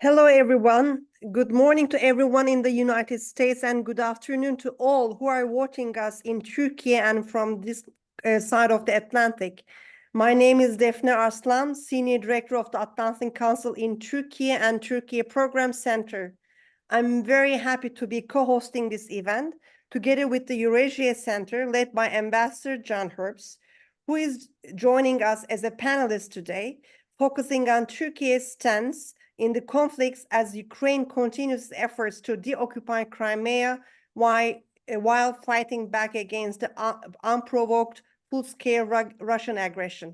Hello, everyone. Good morning to everyone in the United States and good afternoon to all who are watching us in Turkey and from this side of the Atlantic. My name is Defne Arslan, Senior Director of the Atlantic Council in Turkey and Turkey Program Center. I'm very happy to be co-hosting this event together with the Eurasia Center led by Ambassador John Herbst, who is joining us as a panelist today, focusing on Turkey's stance in the conflicts as Ukraine continues its efforts to deoccupy Crimea while fighting back against the unprovoked full-scale Russian aggression.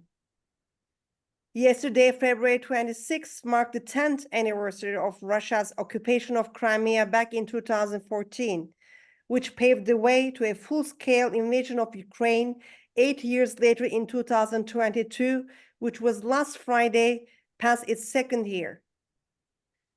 Yesterday, February 26, marked the 10th anniversary of Russia's occupation of Crimea back in 2014, which paved the way to a full-scale invasion of Ukraine 8 years later in 2022, which was last Friday, past its second year.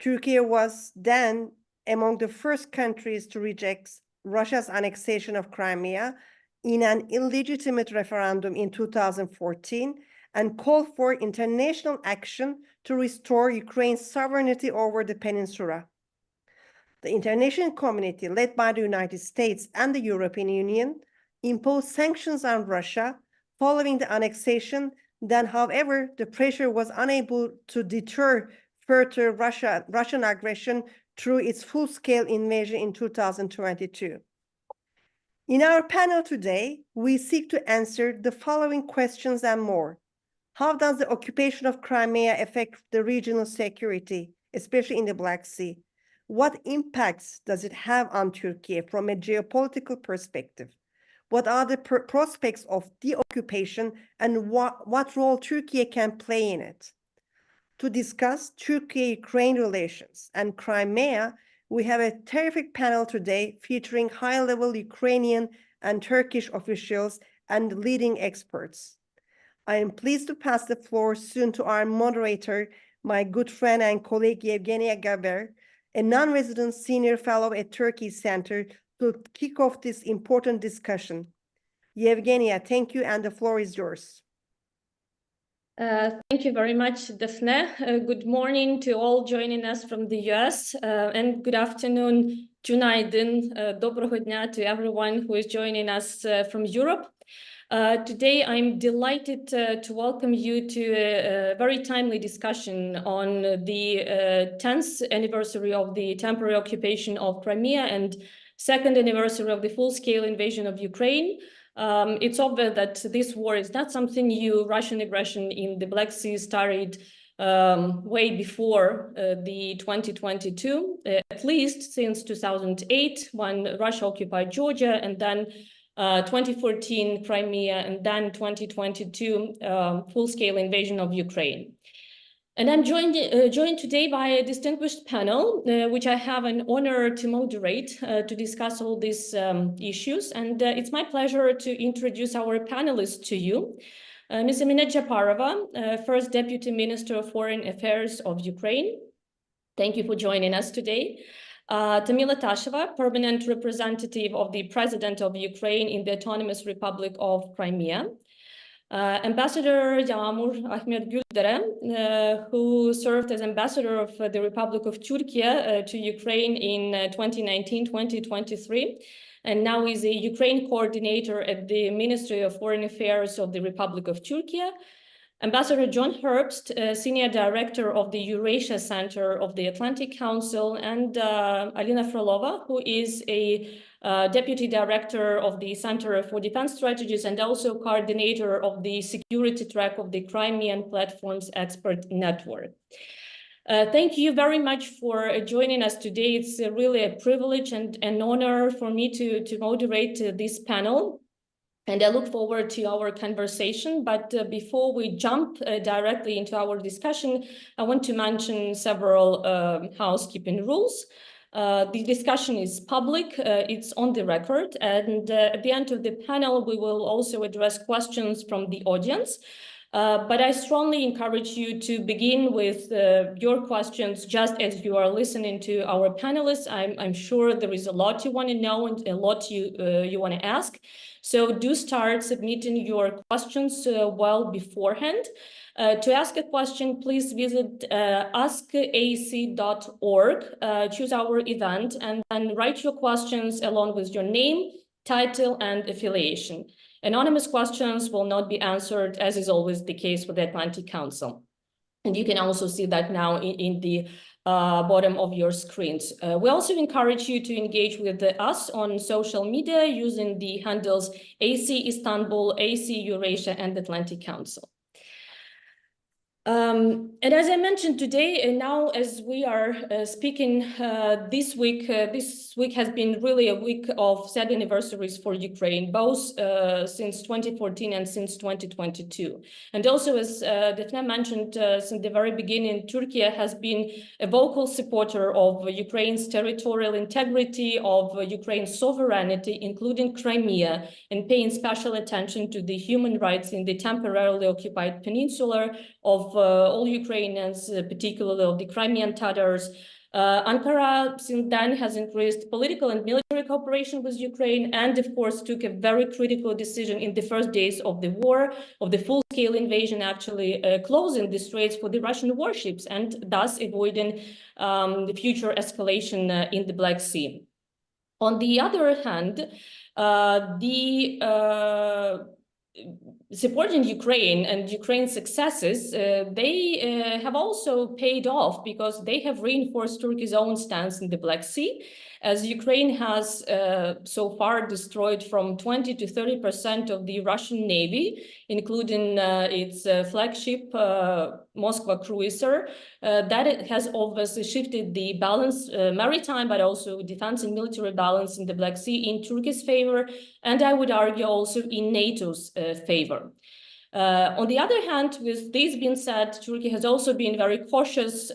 Turkey was then among the first countries to reject Russia's annexation of Crimea in an illegitimate referendum in 2014 and called for international action to restore Ukraine's sovereignty over the peninsula. The international community, led by the United States and the European Union, imposed sanctions on Russia following the annexation. Then, however, the pressure was unable to deter further Russian aggression through its full-scale invasion in 2022. In our panel today, we seek to answer the following questions and more. How does the occupation of Crimea affect the regional security, especially in the Black Sea? What impacts does it have on Turkey from a geopolitical perspective? What are the prospects of deoccupation and what role Turkey can play in it? To discuss Turkey-Ukraine relations and Crimea, we have a terrific panel today featuring high-level Ukrainian and Turkish officials and leading experts. I am pleased to pass the floor soon to our moderator, my good friend and colleague Yevgenia Gaber, a non-resident senior fellow at Turkey Center, to kick off this important discussion. Yevgenia, thank you, and the floor is yours. Thank you very much, Defne. Good morning to all joining us from the US, and good afternoon, Günaydın, Доброго дня to everyone who is joining us from Europe. Today, I'm delighted to welcome you to a very timely discussion on the 10th anniversary of the temporary occupation of Crimea and second anniversary of the full-scale invasion of Ukraine. It's obvious that this war is not something new. Russian aggression in the Black Sea started way before the 2022, at least since 2008, when Russia occupied Georgia, and then 2014 Crimea, and then 2022 full-scale invasion of Ukraine. And I'm joined today by a distinguished panel, which I have an honor to moderate to discuss all these issues. And it's my pleasure to introduce our panelists to you. Ms. Amina Japarova, First Deputy Minister of Foreign Affairs of Ukraine. Thank you for joining us today. Tamila Tasheva, Permanent Representative of the President of Ukraine in the Autonomous Republic of Crimea. Ambassador Yağmur Ahmet Güldere, who served as ambassador of the Republic of Turkey to Ukraine in 2019-2023, and now is a Ukraine coordinator at the Ministry of Foreign Affairs of the Republic of Turkey. Ambassador John Herbst, Senior Director of the Eurasia Center of the Atlantic Council, and Alina Frolova, who is a Deputy Director of the Center for Defense Strategies and also coordinator of the security track of the Crimean Platforms Expert Network. Thank you very much for joining us today. It's really a privilege and an honor for me to moderate this panel. And I look forward to our conversation. But before we jump directly into our discussion, I want to mention several housekeeping rules. The discussion is public, it's on the record, and at the end of the panel, we will also address questions from the audience. But I strongly encourage you to begin with your questions just as you are listening to our panelists. I'm sure there is a lot you want to know and a lot you want to ask. So do start submitting your questions well beforehand. To ask a question, please visit askac.org, choose our event, and write your questions along with your name, title, and affiliation. Anonymous questions will not be answered, as is always the case with the Atlantic Council. And you can also see that now in the bottom of your screens. We also encourage you to engage with us on social media using the handles AC Istanbul, AC Eurasia, and Atlantic Council. And as I mentioned today, and now as we are speaking this week has been really a week of sad anniversaries for Ukraine, both since 2014 and since 2022. And also, as Defne mentioned, since the very beginning, Turkey has been a vocal supporter of Ukraine's territorial integrity, of Ukraine's sovereignty, including Crimea, and paying special attention to the human rights in the temporarily occupied peninsula of all Ukrainians, particularly of the Crimean Tatars. Ankara since then has increased political and military cooperation with Ukraine, and of course took a very critical decision in the first days of the war, of the full-scale invasion, actually closing the straits for the Russian warships and thus avoiding the future escalation in the Black Sea. On the other hand, supporting Ukraine and Ukraine's successes, they have also paid off because they have reinforced Turkey's own stance in the Black Sea, as Ukraine has so far destroyed from 20 to 30% of the Russian Navy, including its flagship Moskva cruiser. That it has obviously shifted the balance, maritime, but also defense and military balance in the Black Sea in Turkey's favor, and I would argue also in NATO's favor. On the other hand, with this being said, Turkey has also been very cautious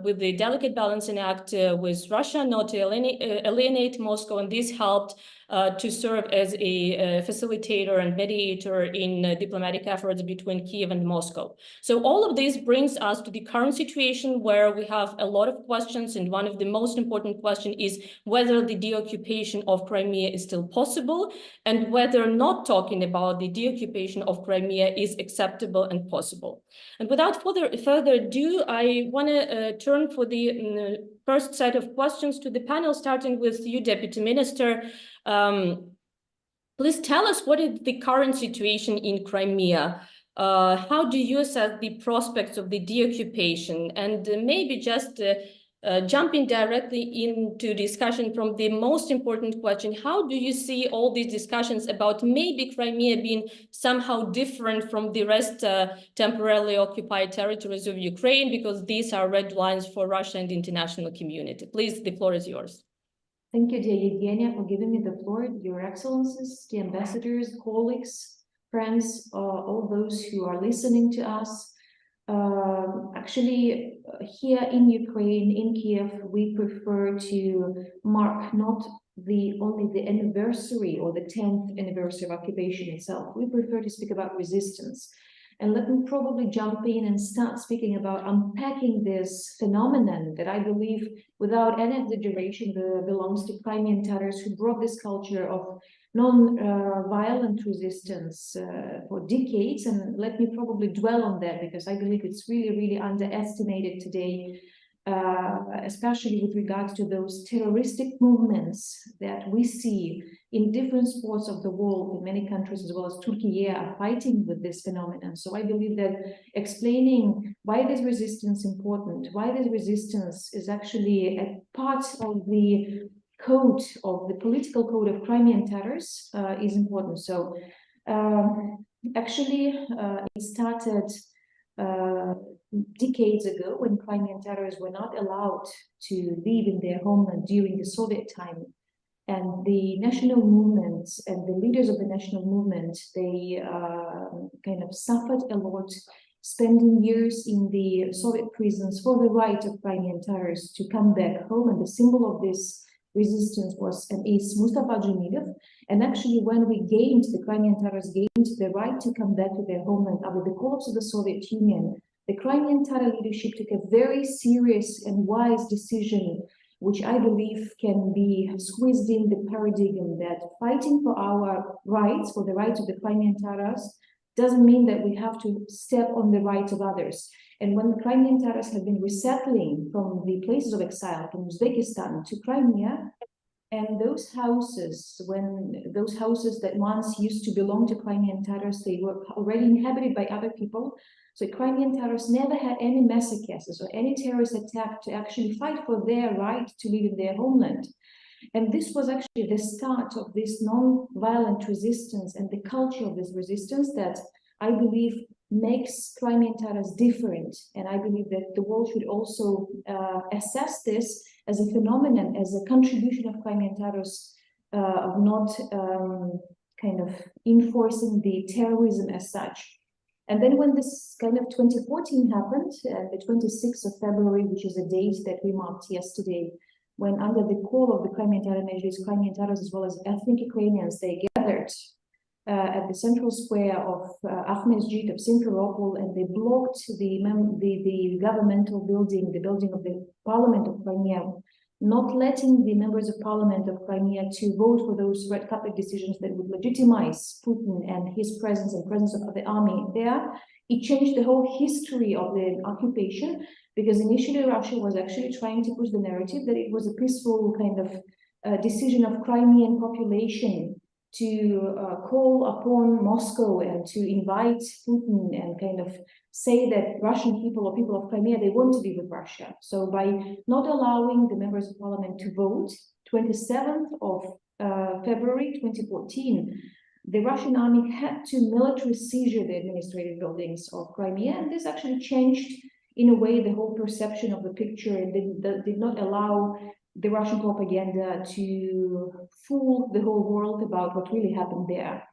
with the delicate balancing act with Russia, not to alienate Moscow, and this helped to serve as a facilitator and mediator in diplomatic efforts between Kiev and Moscow. So all of this brings us to the current situation where we have a lot of questions, and one of the most important questions is whether the deoccupation of Crimea is still possible, and whether not talking about the deoccupation of Crimea is acceptable and possible. And without further ado, I want to turn for the first set of questions to the panel, starting with you, Deputy Minister. Please tell us what is the current situation in Crimea. How do you assess the prospects of the deoccupation? And maybe just jumping directly into discussion from the most important question, how do you see all these discussions about maybe Crimea being somehow different from the rest temporarily occupied territories of Ukraine, because these are red lines for Russia and the international community? Please, the floor is yours. Thank you, dear Evgenia, for giving me the floor. Your Excellencies, the ambassadors, colleagues, friends, all those who are listening to us. Actually, here in Ukraine, in Kiev, we prefer to mark not only the anniversary or the 10th anniversary of occupation itself. We prefer to speak about resistance. And let me probably jump in and start speaking about unpacking this phenomenon that I believe, without any exaggeration, belongs to Crimean Tatars, who brought this culture of non-violent resistance for decades. And let me probably dwell on that, because I believe it's really, really underestimated today, especially with regards to those terroristic movements that we see in different spots of the world, in many countries, as well as Turkey, are fighting with this phenomenon. So I believe that explaining why this resistance is important, why this resistance is actually a part of the code, of the political code of Crimean Tatars, is important. So actually, it started decades ago, when Crimean Tatars were not allowed to live in their homeland during the Soviet time. And the national movements and the leaders of the national movement, they kind of suffered a lot, spending years in the Soviet prisons for the right of Crimean Tatars to come back home. And the symbol of this resistance was and is Mustafa Dzhemilov. And actually, when the Crimean Tatars gained the right to come back to their homeland after the collapse of the Soviet Union, the Crimean Tatar leadership took a very serious and wise decision, which I believe can be squeezed in the paradigm that fighting for our rights, for the rights of the Crimean Tatars, doesn't mean that we have to step on the rights of others. And when the Crimean Tatars have been resettling from the places of exile, from Uzbekistan to Crimea, and those houses that once used to belong to Crimean Tatars, they were already inhabited by other people. So Crimean Tatars never had any massacres or any terrorist attack to actually fight for their right to live in their homeland. And this was actually the start of this non-violent resistance and the culture of this resistance that I believe makes Crimean Tatars different. And I believe that the world should also assess this as a phenomenon, as a contribution of Crimean Tatars of not kind of enforcing the terrorism as such. And then when this kind of 2014 happened, the 26th of February, which is a date that we marked yesterday, when under the call of the Crimean Tatar Majlis, Crimean Tatars as well as ethnic Ukrainians, they gathered at the central square of Ahmedjit of Simferopol, and they blocked the governmental building, the building of the Parliament of Crimea, not letting the members of Parliament of Crimea to vote for those red carpet decisions that would legitimize Putin and his presence and presence of the army there. It changed the whole history of the occupation, because initially Russia was actually trying to push the narrative that it was a peaceful kind of decision of Crimean population to call upon Moscow and to invite Putin and kind of say that Russian people or people of Crimea, they want to be with Russia. So by not allowing the members of parliament to vote, 27th of February 2014, the Russian army had to military seizure the administrative buildings of Crimea, and this actually changed in a way the whole perception of the picture, and did not allow the Russian propaganda to fool the whole world about what really happened there.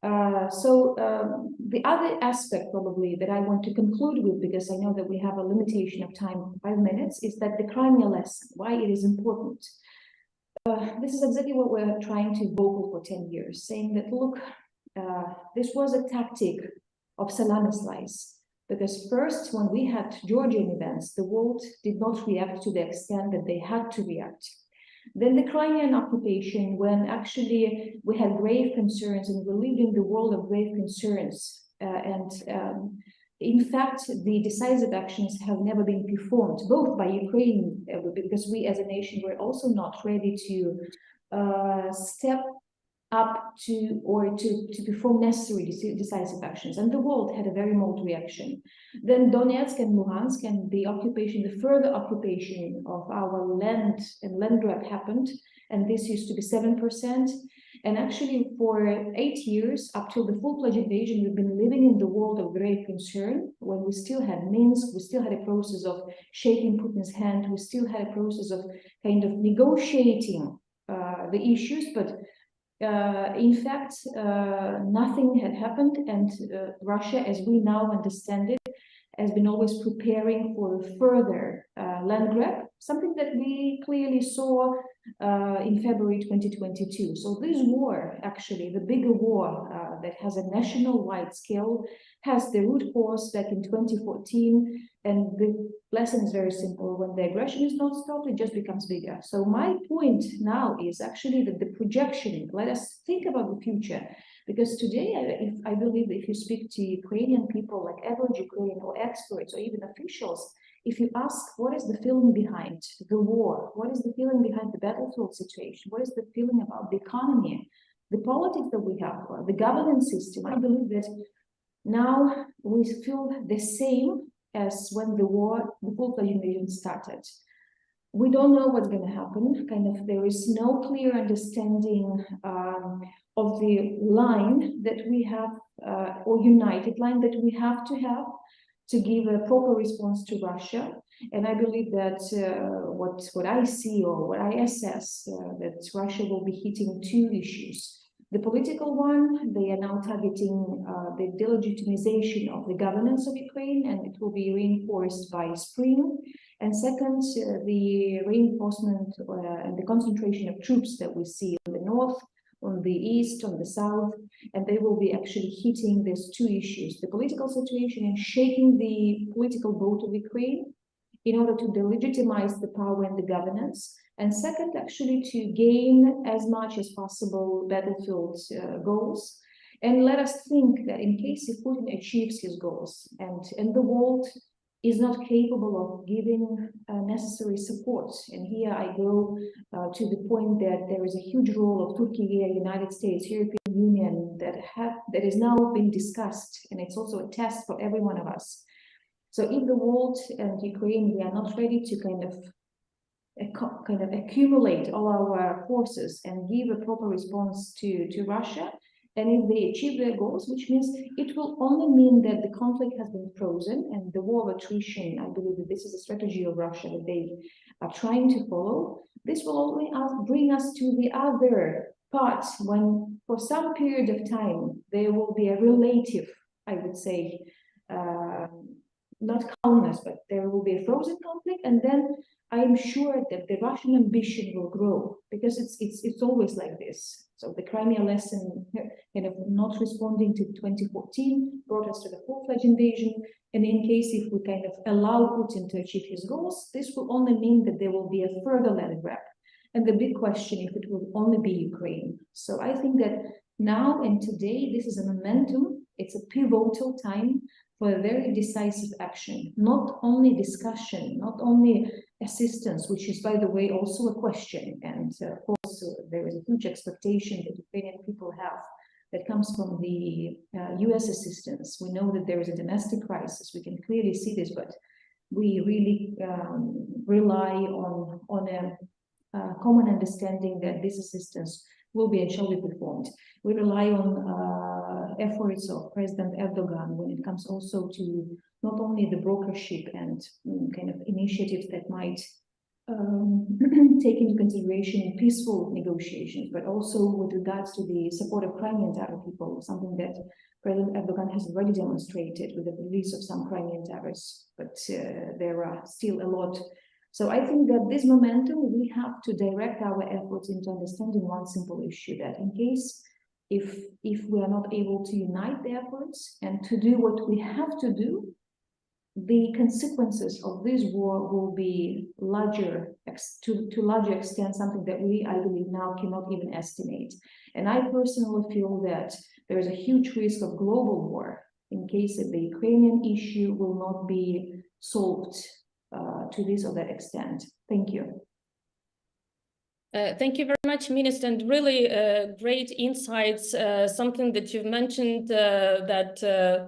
The other aspect probably that I want to conclude with, because I know that we have a limitation of time, 5 minutes, is that the Crimea lesson, why it is important. This is exactly what we're trying to vocal for 10 years, saying that, look, this was a tactic of salami slice. Because first, when we had Georgian events, the world did not react to the extent that they had to react. Then the Crimean occupation, when actually we had grave concerns and we lived in the world of grave concerns. In fact, the decisive actions have never been performed, both by Ukraine, because we as a nation were also not ready to step up to perform necessary decisive actions, and the world had a very mild reaction. Then Donetsk and Luhansk and the occupation, the further occupation of our land and land grab happened, and this used to be 7%. And actually for 8 years, up till the full-fledged invasion, we've been living in the world of grave concern, when we still had Minsk, we still had a process of shaking Putin's hand, we still had a process of kind of negotiating the issues, but in fact, nothing had happened, and Russia, as we now understand it, has been always preparing for further land grab, something that we clearly saw in February 2022. So this war, actually, the bigger war that has a national-wide scale, has the root cause back in 2014, and the lesson is very simple. When the aggression is not stopped, it just becomes bigger. So my point now is actually that the projection, let us think about the future, because today, I believe if you speak to Ukrainian people, like average Ukrainian or experts or even officials, if you ask what is the feeling behind the war, what is the feeling behind the battlefield situation, what is the feeling about the economy, the politics that we have, the governance system, I believe that now we feel the same as when the full-fledged invasion started. We don't know what's going to happen. Kind of, there is no clear understanding of the line that we have, or united line that we have to give a proper response to Russia. And I believe that what I see or what I assess, that Russia will be hitting two issues. The political one, they are now targeting the delegitimization of the governance of Ukraine, and it will be reinforced by spring. And second, the reinforcement and the concentration of troops that we see on the north, on the east, on the south, and they will be actually hitting these two issues, the political situation and shaking the political vote of Ukraine in order to delegitimize the power and the governance. And second, actually to gain as much as possible battlefield goals. And let us think that in case if Putin achieves his goals and the world is not capable of giving necessary support. And here I go to the point that there is a huge role of Türkiye, United States, European Union that is now being discussed, and it's also a test for every one of us. So if the world and Ukraine, we are not ready to kind of accumulate all our forces and give a proper response to Russia, and if they achieve their goals, which means it will only mean that the conflict has been frozen and the war of attrition, I believe that this is a strategy of Russia that they are trying to follow. This will only bring us to the other part when for some period of time, there will be a relative, I would say, not calmness, but there will be a frozen conflict, and then I am sure that the Russian ambition will grow because it's always like this. So the Crimea lesson, kind of not responding to 2014, brought us to the full-fledged invasion. And in case if we kind of allow Putin to achieve his goals, this will only mean that there will be a further land grab. And the big question, if it will only be Ukraine. So I think that now and today, this is a momentum. It's a pivotal time for a very decisive action, not only discussion, not only assistance, which is, by the way, also a question. And of course, there is a huge expectation that Ukrainian people have that comes from the US assistance. We know that there is a domestic crisis. We can clearly see this, but we really rely on a common understanding that this assistance will be and shall be performed. We rely on efforts of President Erdogan when it comes also to not only the brokership and kind of initiatives that might take into consideration peaceful negotiations, but also with regards to the support of Crimean Tatar people, something that President Erdogan has already demonstrated with the release of some Crimean Tatars, but there are still a lot. So I think that this momentum, we have to direct our efforts into understanding one simple issue, that in case if we are not able to unite the efforts and to do what we have to do, the consequences of this war will be larger, to larger extent, something that we, I believe, now cannot even estimate. And I personally feel that there is a huge risk of global war in case that the Ukrainian issue will not be solved to this or that extent. Thank you. Thank you very much, Minister, and really great insights. Something that you've mentioned that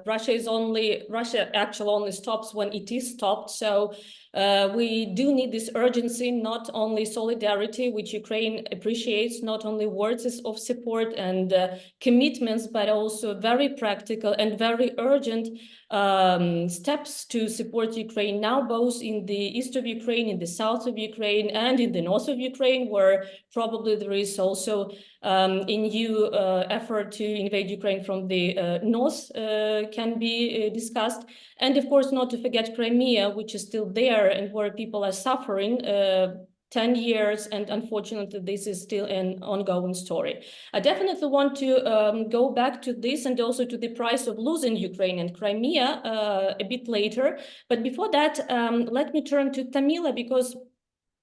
Russia actually only stops when it is stopped. So we do need this urgency, not only solidarity, which Ukraine appreciates, not only words of support and commitments, but also very practical and very urgent steps to support Ukraine now, both in the east of Ukraine, in the south of Ukraine, and in the north of Ukraine, where probably there is also a new effort to invade Ukraine from the north can be discussed. And of course, not to forget Crimea, which is still there and where people are suffering 10 years, and unfortunately, this is still an ongoing story. I definitely want to go back to this and also to the price of losing Ukraine and Crimea a bit later. But before that, let me turn to Tamila, because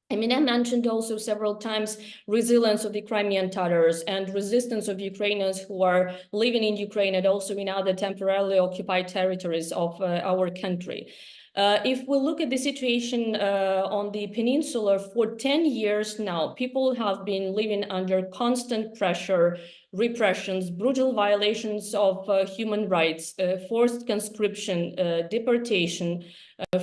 I mentioned also several times resilience of the Crimean Tatars and resistance of Ukrainians who are living in Ukraine and also in other temporarily occupied territories of our country. If we look at the situation on the peninsula, for 10 years now, people have been living under constant pressure, repressions, brutal violations of human rights, forced conscription, deportation,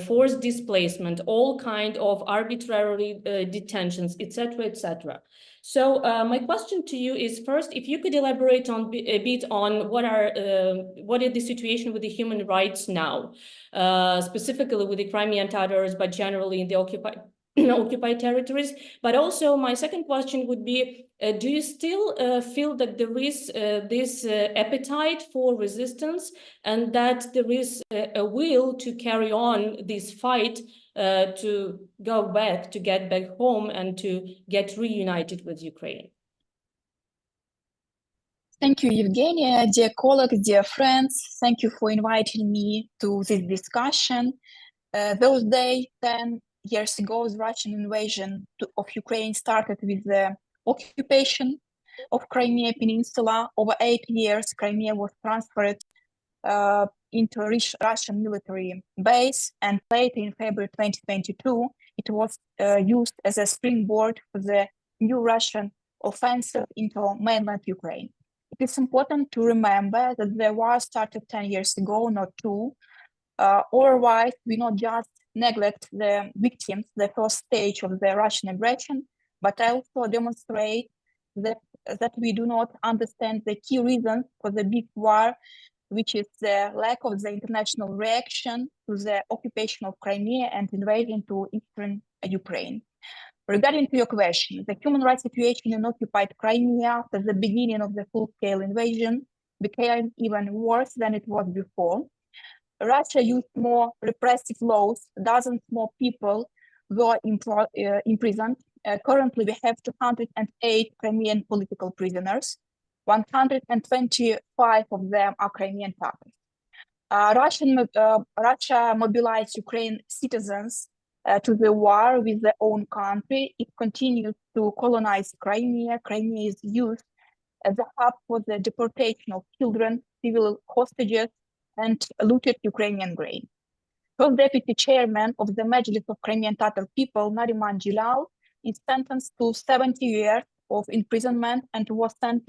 forced displacement, all kind of arbitrary detentions, etc., etc. So my question to you is, first, if you could elaborate on a bit on what is the situation with the human rights now, specifically with the Crimean Tatars, but generally in the occupied territories. But also my second question would be, do you still feel that there is this appetite for resistance and that there is a will to carry on this fight to go back, to get back home and to get reunited with Ukraine. Thank you, Evgenia. Dear colleagues, dear friends, thank you for inviting me to this discussion. Those days, 10 years ago, the Russian invasion of Ukraine started with the occupation of Crimea Peninsula. Over 8 years, Crimea was transferred into a Russian military base, and later in February 2022, it was used as a springboard for the new Russian offensive into mainland Ukraine. It is important to remember that the war started 10 years ago, not 2. Otherwise, we not just neglect the victims, the first stage of the Russian aggression, but also demonstrate that we do not understand the key reasons for the big war, which is the lack of the international reaction to the occupation of Crimea and invasion to eastern Ukraine. Regarding to your question, the human rights situation in occupied Crimea after the beginning of the full-scale invasion became even worse than it was before. Russia used more repressive laws, dozens more people were imprisoned. Currently, we have 208 Crimean political prisoners. 125 of them are Crimean Tatars. Russia mobilized Ukrainian citizens to the war with their own country. It continues to colonize Crimea. Crimea is used as a hub for the deportation of children, civil hostages, and looted Ukrainian grain. First Deputy Chairman of the Majlis of Crimean Tatar people, Nariman Jilal, is sentenced to 70 years of imprisonment and was sent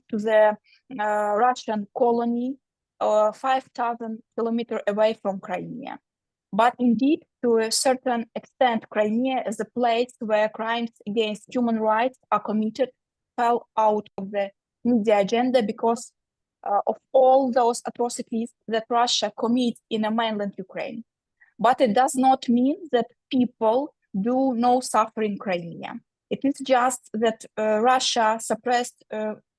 to the Russian colony 5,000 kilometers away from Crimea. But indeed, to a certain extent, Crimea as a place where crimes against human rights are committed fell out of the media agenda because of all those atrocities that Russia commits in a mainland Ukraine. But it does not mean that people do no suffer in Crimea. It is just that Russia suppressed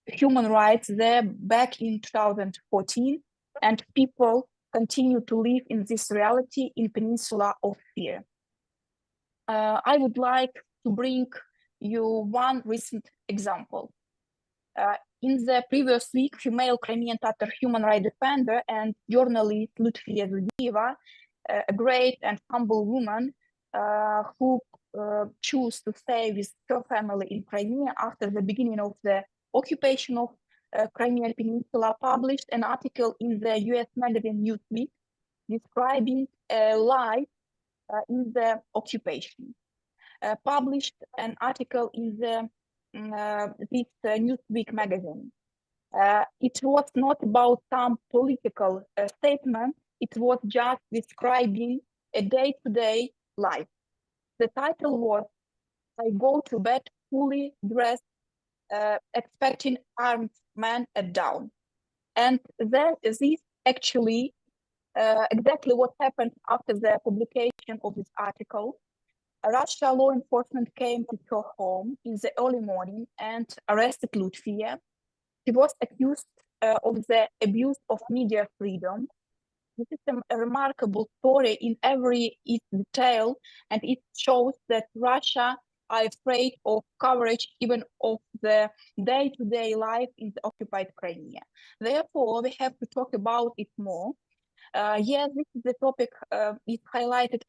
human rights there back in 2014, and people continue to live in this reality in Peninsula of Fear. I would like to bring you one recent example. In the previous week, female Crimean Tatar human rights defender and journalist Lutfiya Zudieva, a great and humble woman who chose to stay with her family in Crimea after the beginning of the occupation of Crimean Peninsula, published an article in the US magazine Newsweek describing a life in the occupation. Published an article in this Newsweek magazine. It was not about some political statement, it was just describing a day-to-day life. The title was, "I go to bed fully dressed, expecting armed men at dawn." And then this actually exactly what happened after the publication of this article. Russia law enforcement came to her home in the early morning and arrested Lutfiya. She was accused of the abuse of media freedom. This is a remarkable story in every detail, and it shows that Russia are afraid of coverage even of the day-to-day life in the occupied Crimea. Therefore, we have to talk about it more. Yes, this is the topic is highlighted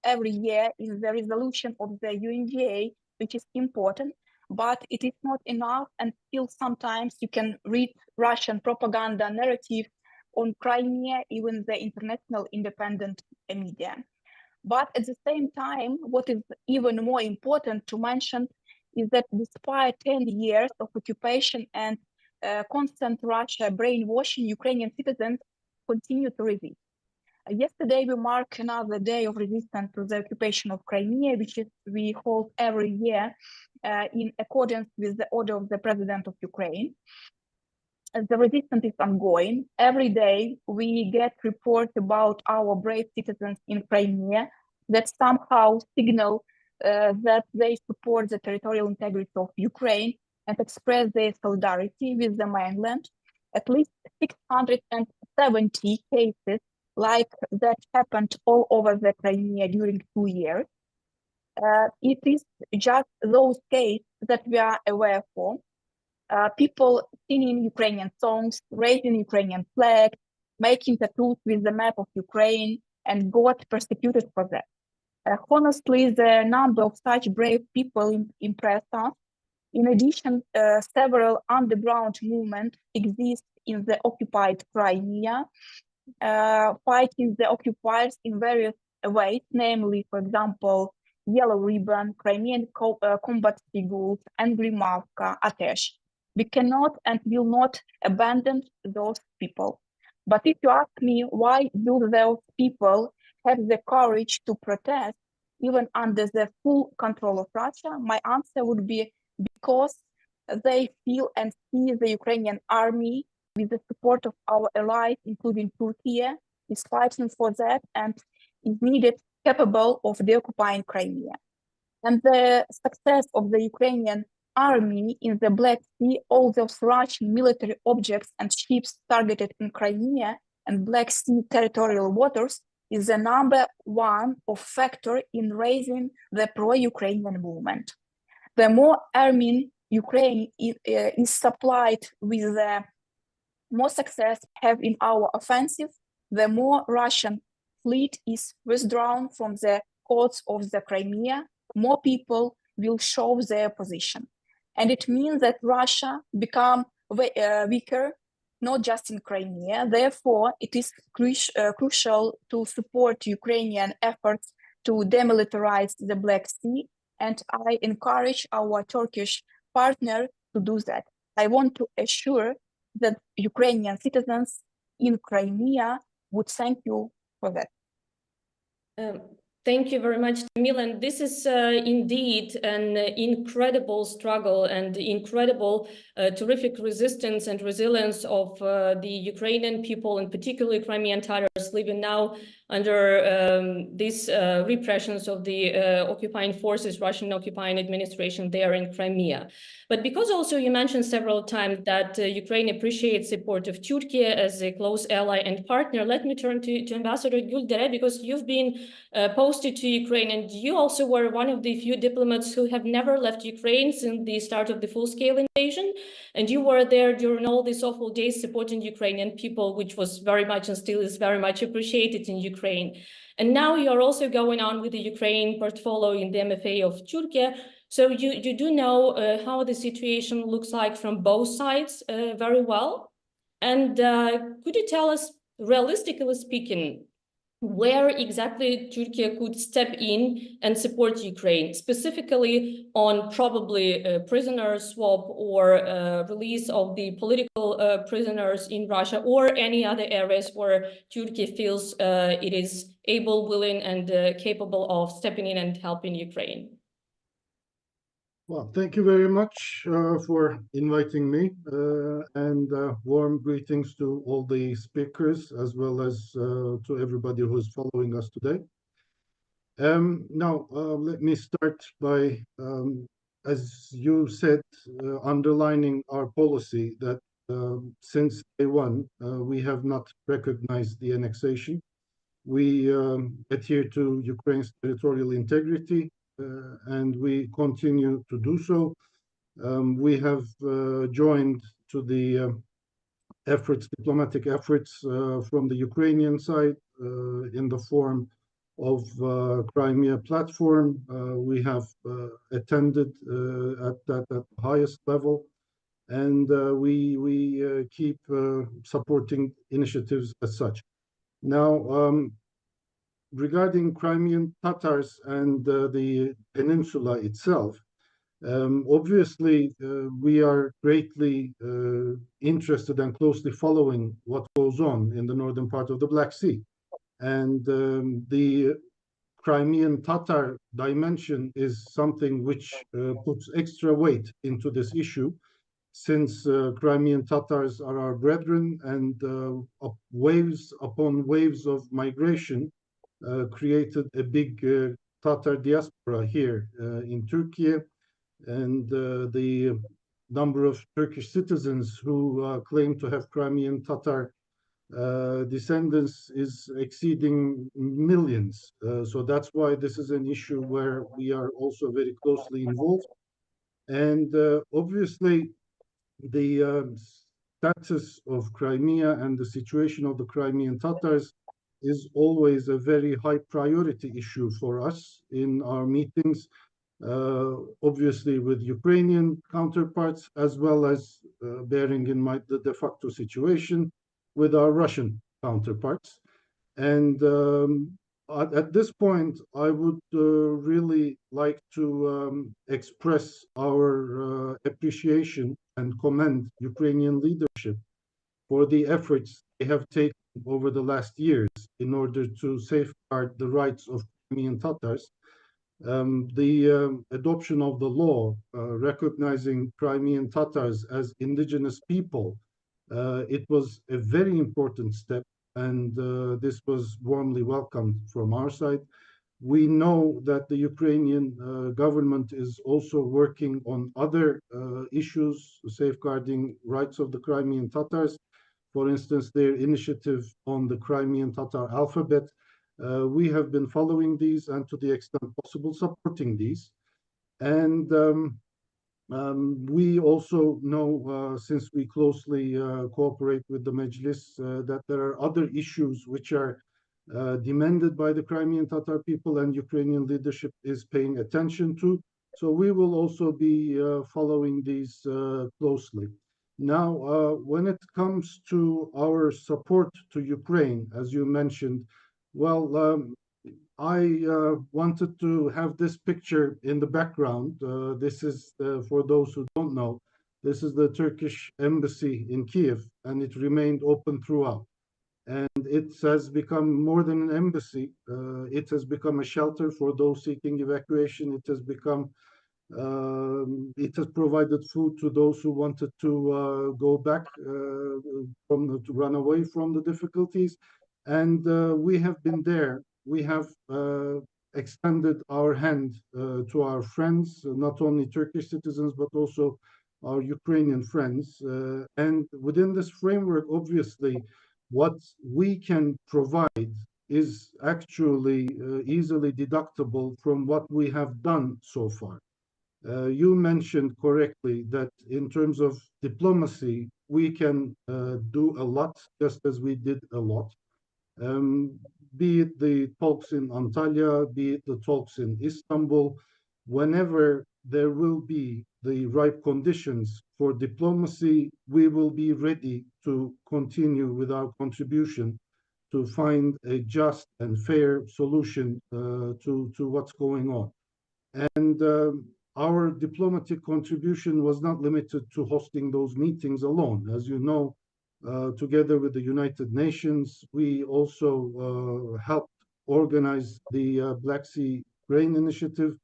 every year in the resolution of the UNGA, which is important, but it is not enough, and still sometimes you can read Russian propaganda narrative on Crimea, even the international independent media. But at the same time, what is even more important to mention is that despite 10 years of occupation and constant Russia brainwashing, Ukrainian citizens continue to resist. Yesterday, we marked another day of resistance to the occupation of Crimea, which we hold every year in accordance with the order of the President of Ukraine. The resistance is ongoing. Every day, we get reports about our brave citizens in Crimea that somehow signal that they support the territorial integrity of Ukraine and express their solidarity with the mainland. At least 670 cases like that happened all over the Crimea during 2 years. It is just those cases that we are aware of. People singing Ukrainian songs, raising Ukrainian flag, making tattoos with the map of Ukraine, and got persecuted for that. Honestly, the number of such brave people impressed us. In addition, several underground movements exist in the occupied Crimea, fighting the occupiers in various ways, namely, for example, Yellow Ribbon, Crimean Combat Figures, Angry Mavka, Atesh. We cannot and will not abandon those people. But if you ask me, why do those people have the courage to protest even under the full control of Russia? My answer would be because they feel and see the Ukrainian army with the support of our allies, including Turkey, is fighting for that and is needed capable of deoccupying Crimea. And the success of the Ukrainian army in the Black Sea, all those Russian military objects and ships targeted in Crimea and Black Sea territorial waters, is the number one of factor in raising the pro-Ukrainian movement. The more army Ukraine is supplied with, the more success have in our offensive, the more Russian fleet is withdrawn from the coasts of the Crimea, more people will show their position. And it means that Russia become weaker, not just in Crimea. Therefore, it is crucial to support Ukrainian efforts to demilitarize the Black Sea. And I encourage our Turkish partner to do that. I want to assure that Ukrainian citizens in Crimea would thank you for that. Thank you very much, Tamil. And this is indeed an incredible struggle and incredible, terrific resistance and resilience of the Ukrainian people, and particularly Crimean Tatars, living now under these repressions of the occupying forces, Russian occupying administration there in Crimea. But because also you mentioned several times that Ukraine appreciates support of Turkey as a close ally and partner, let me turn to Ambassador Güldere, because you've been posted to Ukraine, and you also were one of the few diplomats who have never left Ukraine since the start of the full-scale invasion. And you were there during all these awful days supporting Ukrainian people, which was very much and still is very much appreciated in Ukraine. And now you're also going on with the Ukraine portfolio in the MFA of Turkey. So you do know how the situation looks like from both sides very well. And could you tell us, realistically speaking, where exactly Turkey could step in and support Ukraine, specifically on probably prisoner swap or release of the political prisoners in Russia, or any other areas where Turkey feels it is able, willing, and capable of stepping in and helping Ukraine? Well, thank you very much for inviting me, and warm greetings to all the speakers, as well as to everybody who is following us today. Now, let me start by, as you said, underlining our policy that since day one, we have not recognized the annexation. We adhere to Ukraine's territorial integrity, and we continue to do so. We have joined to the diplomatic efforts from the Ukrainian side in the form of Crimea platform. We have attended at the highest level, and we keep supporting initiatives as such. Now, regarding Crimean Tatars and the peninsula itself, obviously we are greatly interested and closely following what goes on in the northern part of the Black Sea. And the Crimean Tatar dimension is something which puts extra weight into this issue, since Crimean Tatars are our brethren, and waves upon waves of migration created a big Tatar diaspora here in Turkey, and the number of Turkish citizens who claim to have Crimean Tatar descendants is exceeding millions. So that's why this is an issue where we are also very closely involved. And obviously, the status of Crimea and the situation of the Crimean Tatars is always a very high priority issue for us in our meetings, obviously with Ukrainian counterparts, as well as bearing in mind the de facto situation with our Russian counterparts. And at this point, I would really like to express our appreciation and commend Ukrainian leadership for the efforts they have taken over the last years in order to safeguard the rights of Crimean Tatars. The adoption of the law recognizing Crimean Tatars as indigenous people, it was a very important step, and this was warmly welcomed from our side. We know that the Ukrainian government is also working on other issues safeguarding rights of the Crimean Tatars. For instance, their initiative on the Crimean Tatar alphabet. We have been following these and to the extent possible supporting these. And we also know, since we closely cooperate with the Mejlis, that there are other issues which are demanded by the Crimean Tatar people and Ukrainian leadership is paying attention to. So we will also be following these closely. Now, when it comes to our support to Ukraine, as you mentioned, well, I wanted to have this picture in the background. This is, for those who don't know, this is the Turkish embassy in Kiev, and it remained open throughout. And it has become more than an embassy. It has become a shelter for those seeking evacuation. It has become, it has provided food to those who wanted to go back, to run away from the difficulties. And we have been there. We have extended our hand to our friends, not only Turkish citizens, but also our Ukrainian friends. And within this framework, obviously, what we can provide is actually easily deductible from what we have done so far. You mentioned correctly that in terms of diplomacy, we can do a lot, just as we did a lot. Be it the talks in Antalya, be it the talks in Istanbul, whenever there will be the right conditions for diplomacy, we will be ready to continue with our contribution to find a just and fair solution to what's going on. And our diplomatic contribution was not limited to hosting those meetings alone. As you know, together with the United Nations, we also helped organize the Black Sea Grain Initiative.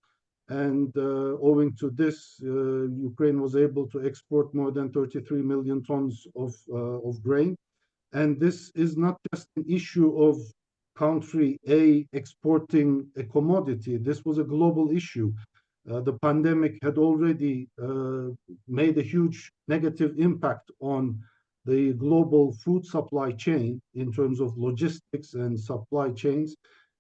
And owing to this, Ukraine was able to export more than 33 million tons of grain. And this is not just an issue of country A exporting a commodity. This was a global issue. The pandemic had already made a huge negative impact on the global food supply chain in terms of logistics and supply chains.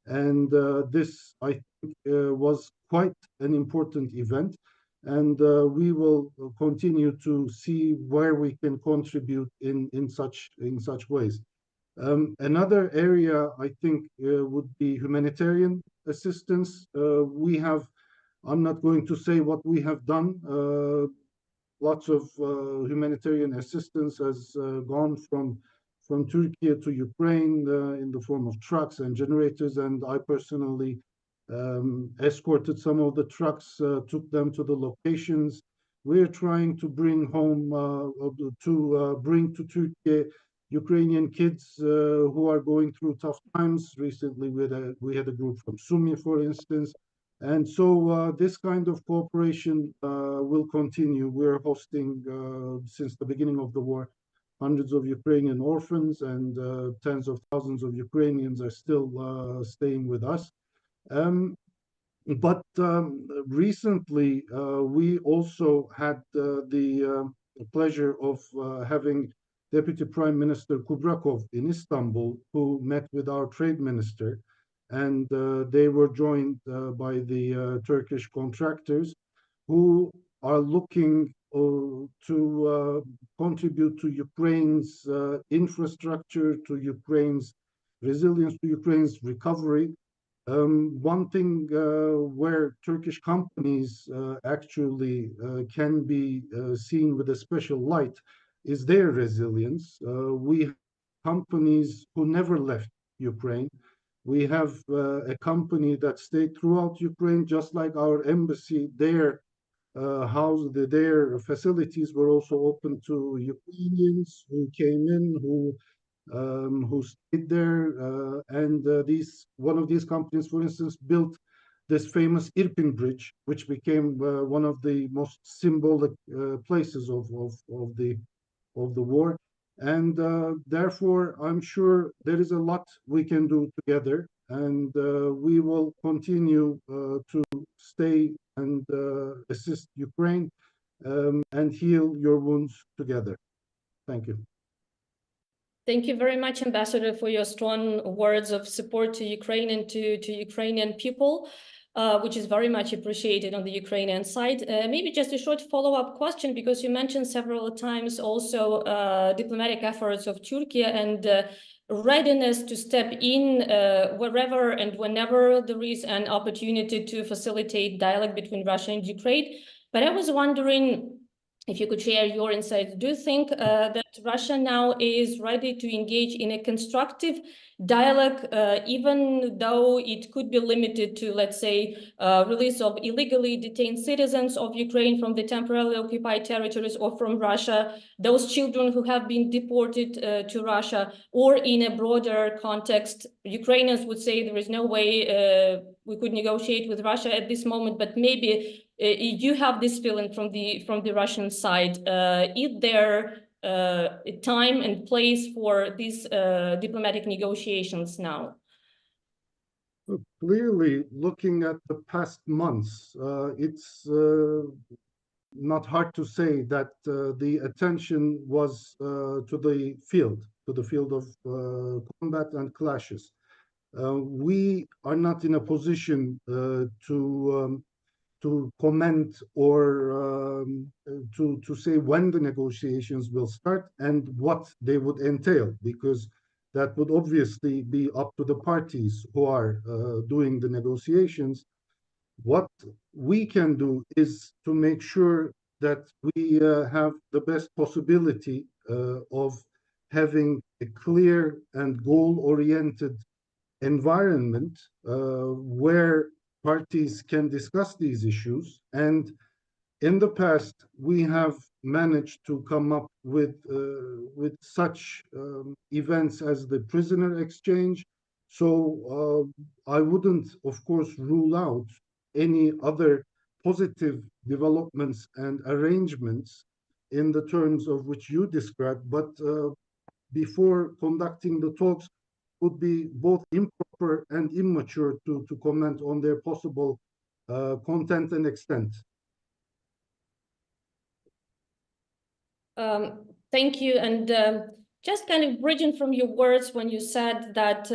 And this, I think, was quite an important event. And we will continue to see where we can contribute in such ways. Another area, I think, would be humanitarian assistance. We have, I'm not going to say what we have done. Lots of humanitarian assistance has gone from Türkiye to Ukraine in the form of trucks and generators, and I personally escorted some of the trucks, took them to the locations. We're trying to bring home, bring to Türkiye Ukrainian kids who are going through tough times. Recently, we had a group from Sumy, for instance. And so this kind of cooperation will continue. We're hosting, since the beginning of the war, hundreds of Ukrainian orphans, and tens of thousands of Ukrainians are still staying with us. But recently, we also had the pleasure of having Deputy Prime Minister Kubrakov in Istanbul, who met with our trade minister, and they were joined by the Turkish contractors who are looking to contribute to Ukraine's infrastructure, to Ukraine's resilience, to Ukraine's recovery. One thing where Turkish companies actually can be seen with a special light is their resilience. We have companies who never left Ukraine. We have a company that stayed throughout Ukraine, just like our embassy there. Their facilities were also open to Ukrainians who came in, who stayed there, and one of these companies, for instance, built this famous Irpin Bridge, which became one of the most symbolic places of the war. And therefore, I'm sure there is a lot we can do together, and we will continue to stay and assist Ukraine and heal your wounds together. Thank you. Thank you very much, Ambassador, for your strong words of support to Ukraine and to Ukrainian people, which is very much appreciated on the Ukrainian side. Maybe just a short follow-up question, because you mentioned several times also diplomatic efforts of Turkey and readiness to step in wherever and whenever there is an opportunity to facilitate dialogue between Russia and Ukraine. But I was wondering if you could share your insights. Do you think that Russia now is ready to engage in a constructive dialogue, even though it could be limited to, let's say, release of illegally detained citizens of Ukraine from the temporarily occupied territories or from Russia, those children who have been deported to Russia, or in a broader context, Ukrainians would say there is no way we could negotiate with Russia at this moment, but maybe you have this feeling from the Russian side. Is there time and place for these diplomatic negotiations now? Clearly, looking at the past months, it's not hard to say that the attention was to the field of combat and clashes. We are not in a position to comment or to say when the negotiations will start and what they would entail, because that would obviously be up to the parties who are doing the negotiations. What we can do is to make sure that we have the best possibility of having a clear and goal-oriented environment where parties can discuss these issues. And in the past, we have managed to come up with such events as the prisoner exchange. So I wouldn't, of course, rule out any other positive developments and arrangements in the terms of which you described. But before conducting the talks, would be both improper and immature to comment on their possible content and extent. Thank you. And just kind of bridging from your words when you said that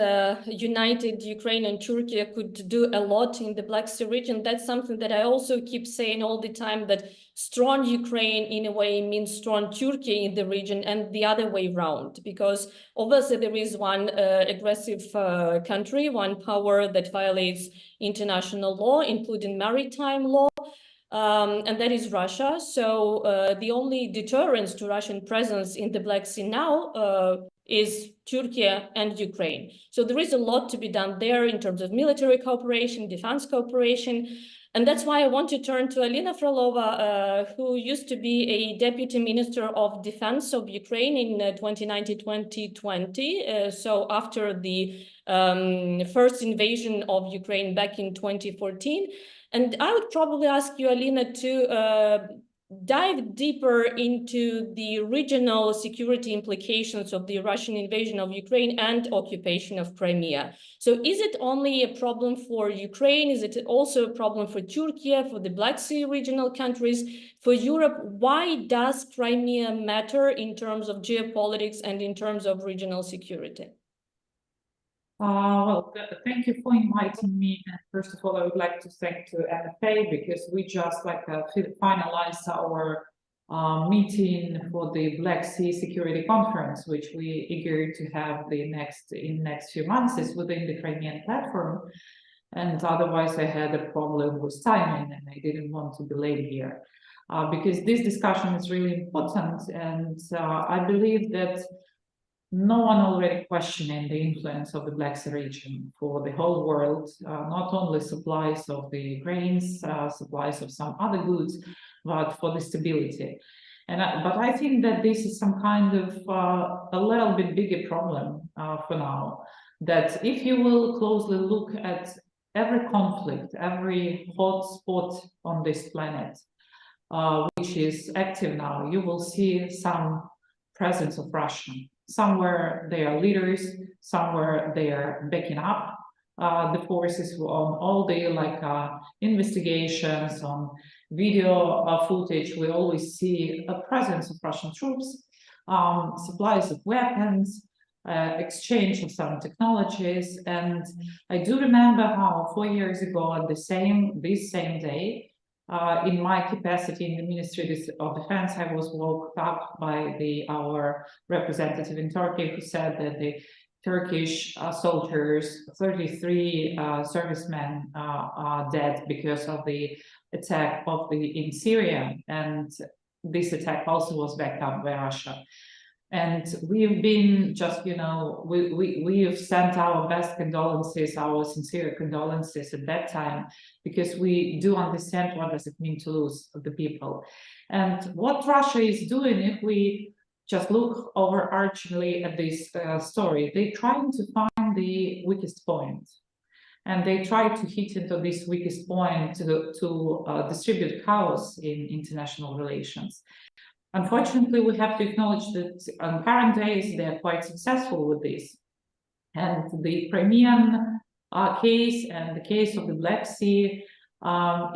united Ukraine and Turkey could do a lot in the Black Sea region, that's something that I also keep saying all the time, that strong Ukraine in a way means strong Turkey in the region and the other way around, because obviously there is one aggressive country, one power that violates international law, including maritime law. And that is Russia. So the only deterrence to Russian presence in the Black Sea now is Turkey and Ukraine. So there is a lot to be done there in terms of military cooperation, defense cooperation. And that's why I want to turn to Alina Frolova, who used to be a deputy minister of defense of Ukraine in 2019-2020. So after the first invasion of Ukraine back in 2014. And I would probably ask you, Alina, to dive deeper into the regional security implications of the Russian invasion of Ukraine and occupation of Crimea. So is it only a problem for Ukraine? Is it also a problem for Turkey, for the Black Sea regional countries, for Europe? Why does Crimea matter in terms of geopolitics and in terms of regional security? Well, thank you for inviting me. And first of all, I would like to thank to NFA because we just finalized our meeting for the Black Sea Security Conference, which we eager to have in next few months is within the Crimean platform. And otherwise, I had a problem with timing, and I didn't want to be late here because this discussion is really important, and I believe that no one already questioning the influence of the Black Sea region for the whole world, not only supplies of the grains, supplies of some other goods, but for the stability. But I think that this is some kind of a little bit bigger problem for now, that if you will closely look at every conflict, every hot spot on this planet, which is active now, you will see some presence of Russia. Somewhere they are leaders, somewhere they are backing up the forces on all the investigations, on video footage. We always see a presence of Russian troops, supplies of weapons, exchange of some technologies. And I do remember how 4 years ago at this same day, in my capacity in the Ministry of Defense, I was woke up by our representative in Turkey who said that the Turkish soldiers, 33 servicemen are dead because of the attack in Syria. And this attack also was backed up by Russia. And we've been just, we have sent our best condolences, our sincere condolences at that time, because we do understand what does it mean to lose the people. And what Russia is doing, if we just look overarchingly at this story, they're trying to find the weakest point. And they try to hit into this weakest point to distribute chaos in international relations. Unfortunately, we have to acknowledge that on current days, they are quite successful with this. And the Crimean case and the case of the Black Sea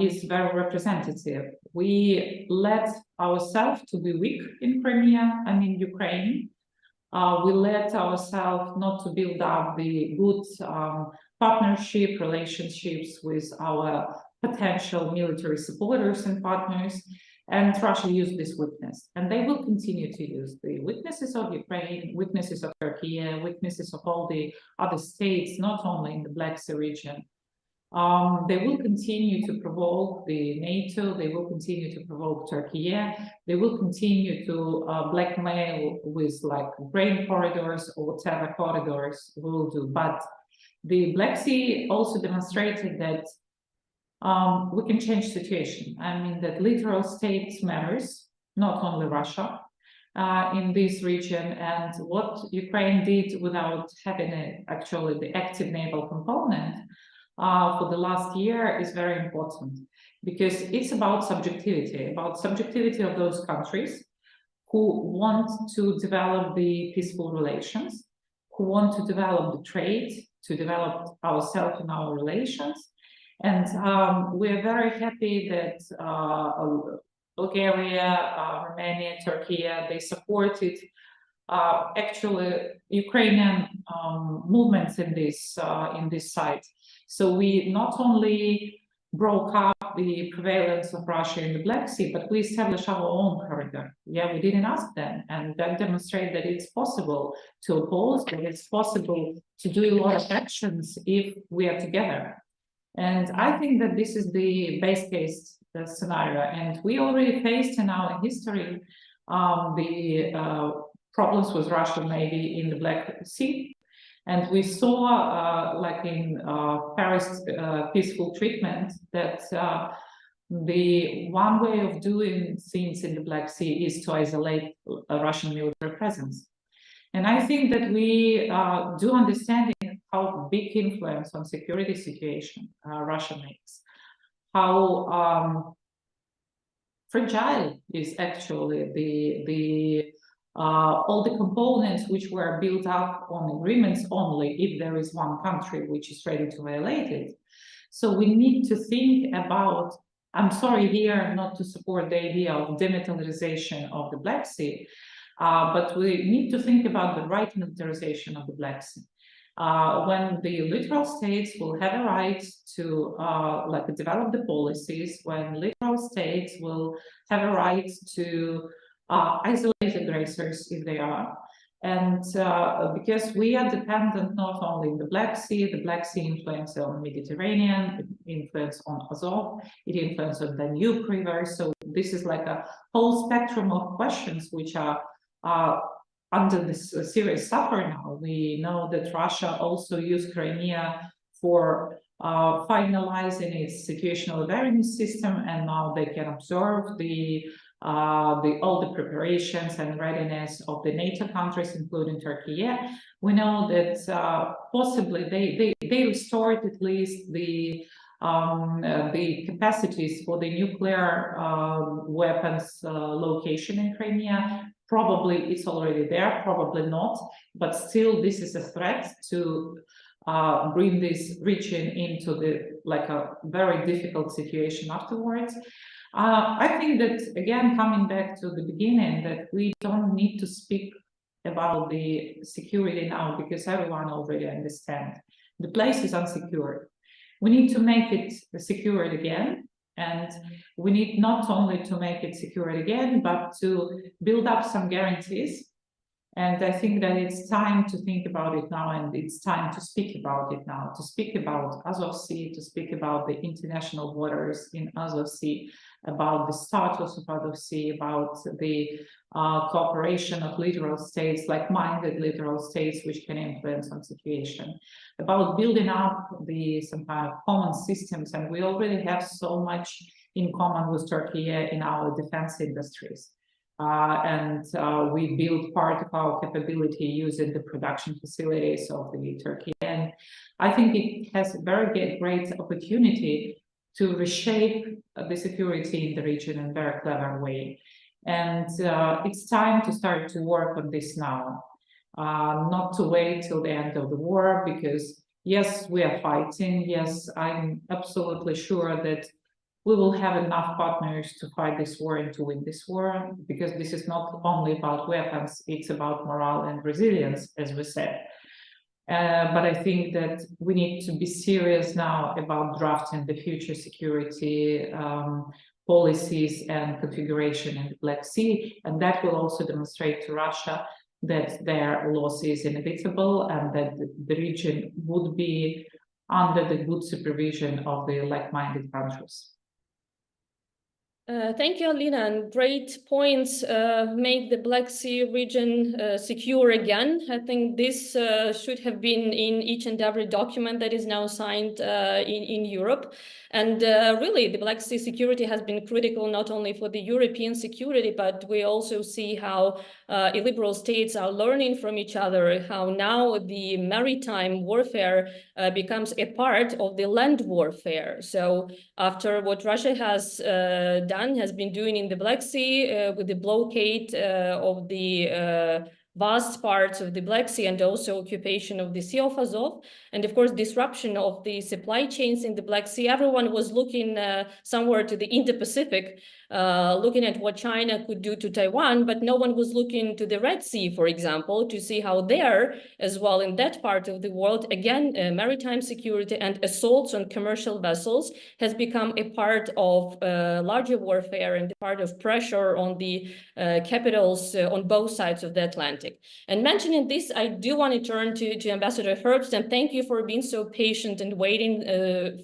is very representative. We let ourselves to be weak in Crimea and in Ukraine. We let ourselves not to build up the good partnership, relationships with our potential military supporters and partners. And Russia used this weakness, and they will continue to use the weaknesses of Ukraine, weaknesses of Turkey, weaknesses of all the other states, not only in the Black Sea region. They will continue to provoke the NATO, they will continue to provoke Turkey, they will continue to blackmail with grain corridors or whatever corridors will do. But the Black Sea also demonstrated that we can change situation. I mean that literal states matters, not only Russia in this region. And what Ukraine did without having actually the active naval component for the last year is very important, because it's about subjectivity of those countries who want to develop the peaceful relations, who want to develop the trade, to develop ourselves in our relations. And we're very happy that Bulgaria, Romania, Turkey, they supported actually Ukrainian movements in this site. So we not only broke up the prevalence of Russia in the Black Sea, but we established our own corridor. Yeah, we didn't ask them, and that demonstrates that it's possible to oppose, that it's possible to do a lot of actions if we are together. And I think that this is the base case scenario. And we already faced in our history the problems with Russia maybe in the Black Sea. And we saw, like in Paris peaceful treatment, that the one way of doing things in the Black Sea is to isolate a Russian military presence. And I think that we do understand how big influence on security situation Russia makes, how fragile is actually all the components which were built up on agreements only if there is one country which is ready to violate it. So we need to think about, I'm sorry here not to support the idea of demilitarization of the Black Sea, but we need to think about the right militarization of the Black Sea. When the littoral states will have a right to develop the policies, when littoral states will have a right to isolate aggressors if they are. And because we are dependent not only in the Black Sea influence on Mediterranean, influence on Azov, it influence on Danube River. So this is like a whole spectrum of questions which are under this serious suffer now. We know that Russia also used Crimea for finalizing its situational awareness system, and now they can observe all the preparations and readiness of the NATO countries, including Turkey. We know that possibly they restored at least the capacities for the nuclear weapons location in Crimea. Probably it's already there, probably not, but still this is a threat to bring this region into a very difficult situation afterwards. I think that, again, coming back to the beginning, that we don't need to speak about the security now because everyone already understands. The place is unsecured. We need to make it secured again, and we need not only to make it secured again, but to build up some guarantees. And I think that it's time to think about it now, and it's time to speak about it now, to speak about Azov Sea, to speak about the international waters in Azov Sea, about the status of Azov Sea, about the cooperation of littoral states, like-minded littoral states, which can influence on situation, about building up some kind of common systems. And we already have so much in common with Turkey in our defense industries. We build part of our capability using the production facilities of the Turkey. And I think it has a very great opportunity to reshape the security in the region in a very clever way. And it's time to start to work on this now, not to wait till the end of the war, because yes, we are fighting. Yes, I'm absolutely sure that we will have enough partners to fight this war and to win this war, because this is not only about weapons, it's about morale and resilience, as we said. But I think that we need to be serious now about drafting the future security policies and configuration in the Black Sea, and that will also demonstrate to Russia that their loss is inevitable and that the region would be under the good supervision of the like-minded countries. Thank you, Alina, and great points make the Black Sea region secure again. I think this should have been in each and every document that is now signed in Europe. And really, the Black Sea security has been critical not only for the European security, but we also see how illiberal states are learning from each other, how now the maritime warfare becomes a part of the land warfare. So after what Russia has been doing in the Black Sea with the blockade of the vast parts of the Black Sea and also occupation of the Sea of Azov, and of course disruption of the supply chains in the Black Sea, everyone was looking somewhere to the Indo-Pacific, looking at what China could do to Taiwan, but no one was looking to the Red Sea, for example, to see how there, as well in that part of the world, again, maritime security and assaults on commercial vessels has become a part of larger warfare and part of pressure on the capitals on both sides of the Atlantic. And mentioning this, I do want to turn to Ambassador Herbst, and thank you for being so patient and waiting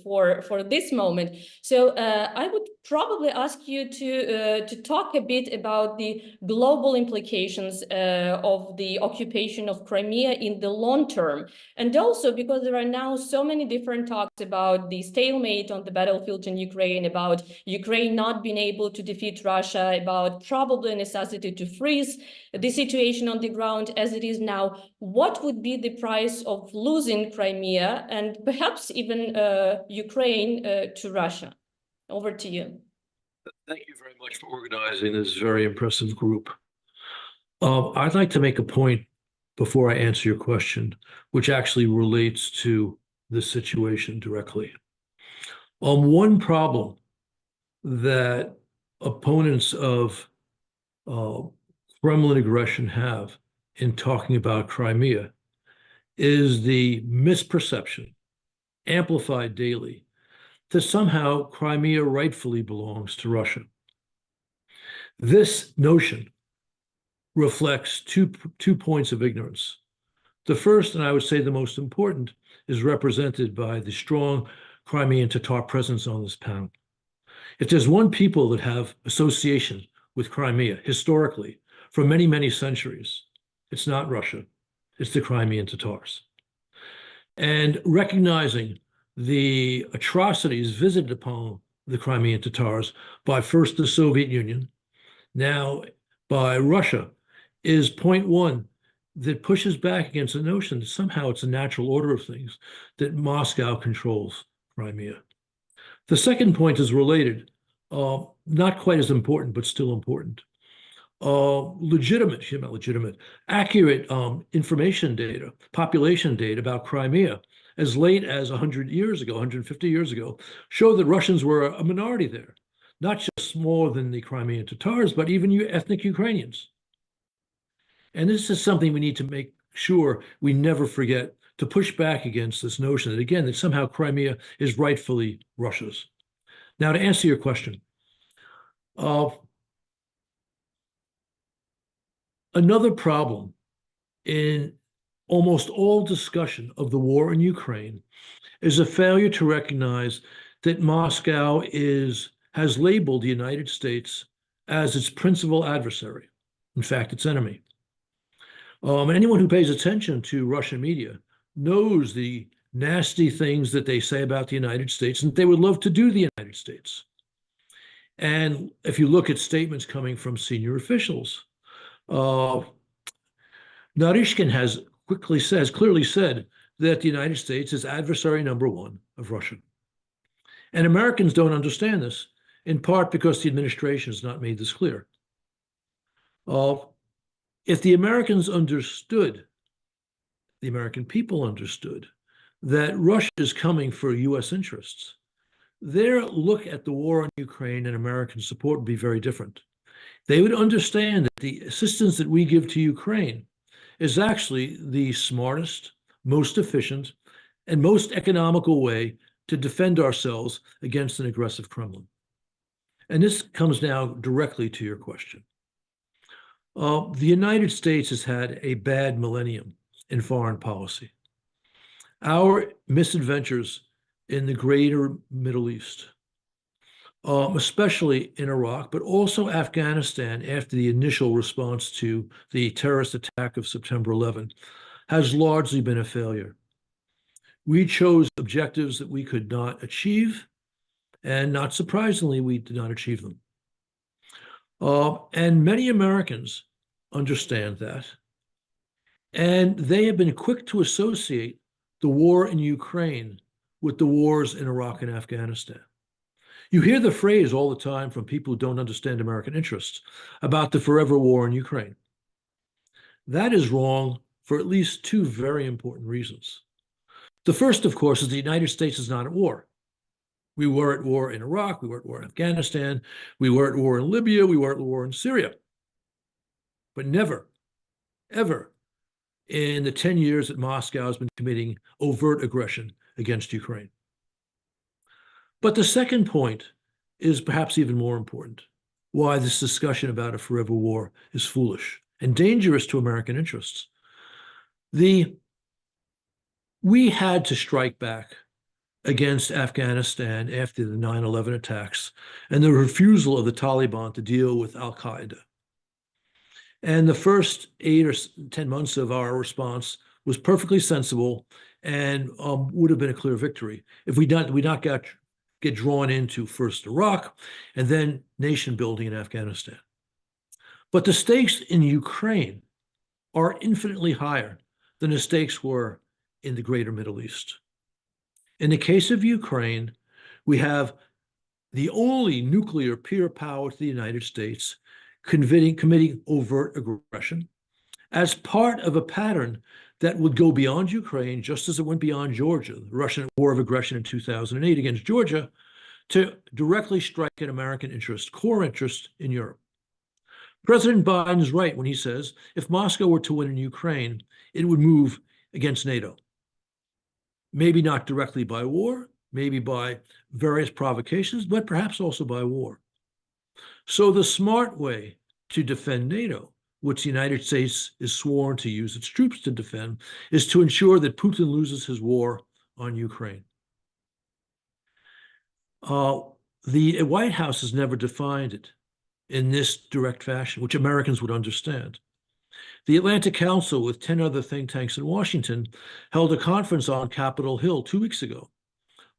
for this moment. So I would probably ask you to talk a bit about the global implications of the occupation of Crimea in the long term. And also because there are now so many different talks about the stalemate on the battlefield in Ukraine, about Ukraine not being able to defeat Russia, about probably a necessity to freeze the situation on the ground as it is now. What would be the price of losing Crimea and perhaps even Ukraine to Russia? Over to you. Thank you very much. much for organizing this very impressive group. I'd like to make a point before I answer your question, which actually relates to this situation directly. One problem that opponents of Kremlin aggression have in talking about Crimea is the misperception, amplified daily, that somehow Crimea rightfully belongs to Russia. This notion reflects two points of ignorance. The first, and I would say the most important, is represented by the strong Crimean Tatar presence on this panel. If there's one people that have association with Crimea historically for many, many centuries, it's not Russia, it's the Crimean Tatars. And recognizing the atrocities visited upon the Crimean Tatars by first the Soviet Union, now by Russia, is point one that pushes back against the notion that somehow it's a natural order of things that Moscow controls Crimea. The second point is related, not quite as important, but still important. Accurate information data, population data about Crimea as late as 100 years ago, 150 years ago, show that Russians were a minority there, not just smaller than the Crimean Tatars, but even ethnic Ukrainians. And this is something we need to make sure we never forget, to push back against this notion that, again, that somehow Crimea is rightfully Russia's. Now, to answer your question, another problem in almost all discussion of the war in Ukraine is a failure to recognize that Moscow has labeled the United States as its principal adversary, in fact, its enemy. Anyone who pays attention to Russian media knows the nasty things that they say about the United States and they would love to do to the United States. And if you look at statements coming from senior officials, Narishkin has clearly said that the United States is adversary number one of Russia. And Americans don't understand this, in part because the administration has not made this clear. If the Americans understood, the American people understood, that Russia is coming for U.S. interests, their look at the war on Ukraine and American support would be very different. They would understand that the assistance that we give to Ukraine is actually the smartest, most efficient, and most economical way to defend ourselves against an aggressive Kremlin. And this comes now directly to your question. The United States has had a bad millennium in foreign policy. Our misadventures in the greater Middle East, especially in Iraq, but also Afghanistan after the initial response to the terrorist attack of September 11, has largely been a failure. We chose objectives that we could not achieve, and not surprisingly, we did not achieve them. And many Americans understand that, and they have been quick to associate the war in Ukraine with the wars in Iraq and Afghanistan. You hear the phrase all the time from people who don't understand American interests about the forever war in Ukraine. That is wrong for at least two very important reasons. The first, of course, is the United States is not at war. We were at war in Iraq, we were at war in Afghanistan, we were at war in Libya, we were at war in Syria. But never, ever in the 10 years that Moscow has been committing overt aggression against Ukraine. But the second point is perhaps even more important, why this discussion about a forever war is foolish and dangerous to American interests. We had to strike back against Afghanistan after the 9/11 attacks and the refusal of the Taliban to deal with al-Qaeda. And the first 8 or 10 months of our response was perfectly sensible and would have been a clear victory if we not get drawn into first Iraq and then nation building in Afghanistan. But the stakes in Ukraine are infinitely higher than the stakes were in the greater Middle East. In the case of Ukraine, we have the only nuclear peer power to the United States, committing overt aggression as part of a pattern that would go beyond Ukraine, just as it went beyond Georgia, the Russian war of aggression in 2008 against Georgia, to directly strike an American interest, core interest in Europe. President Biden is right when he says if Moscow were to win in Ukraine, it would move against NATO. Maybe not directly by war, maybe by various provocations, but perhaps also by war. So the smart way to defend NATO, which the United States is sworn to use its troops to defend, is to ensure that Putin loses his war on Ukraine. The White House has never defined it in this direct fashion, which Americans would understand. The Atlantic Council, with 10 other think tanks in Washington, held a conference on Capitol Hill 2 weeks ago,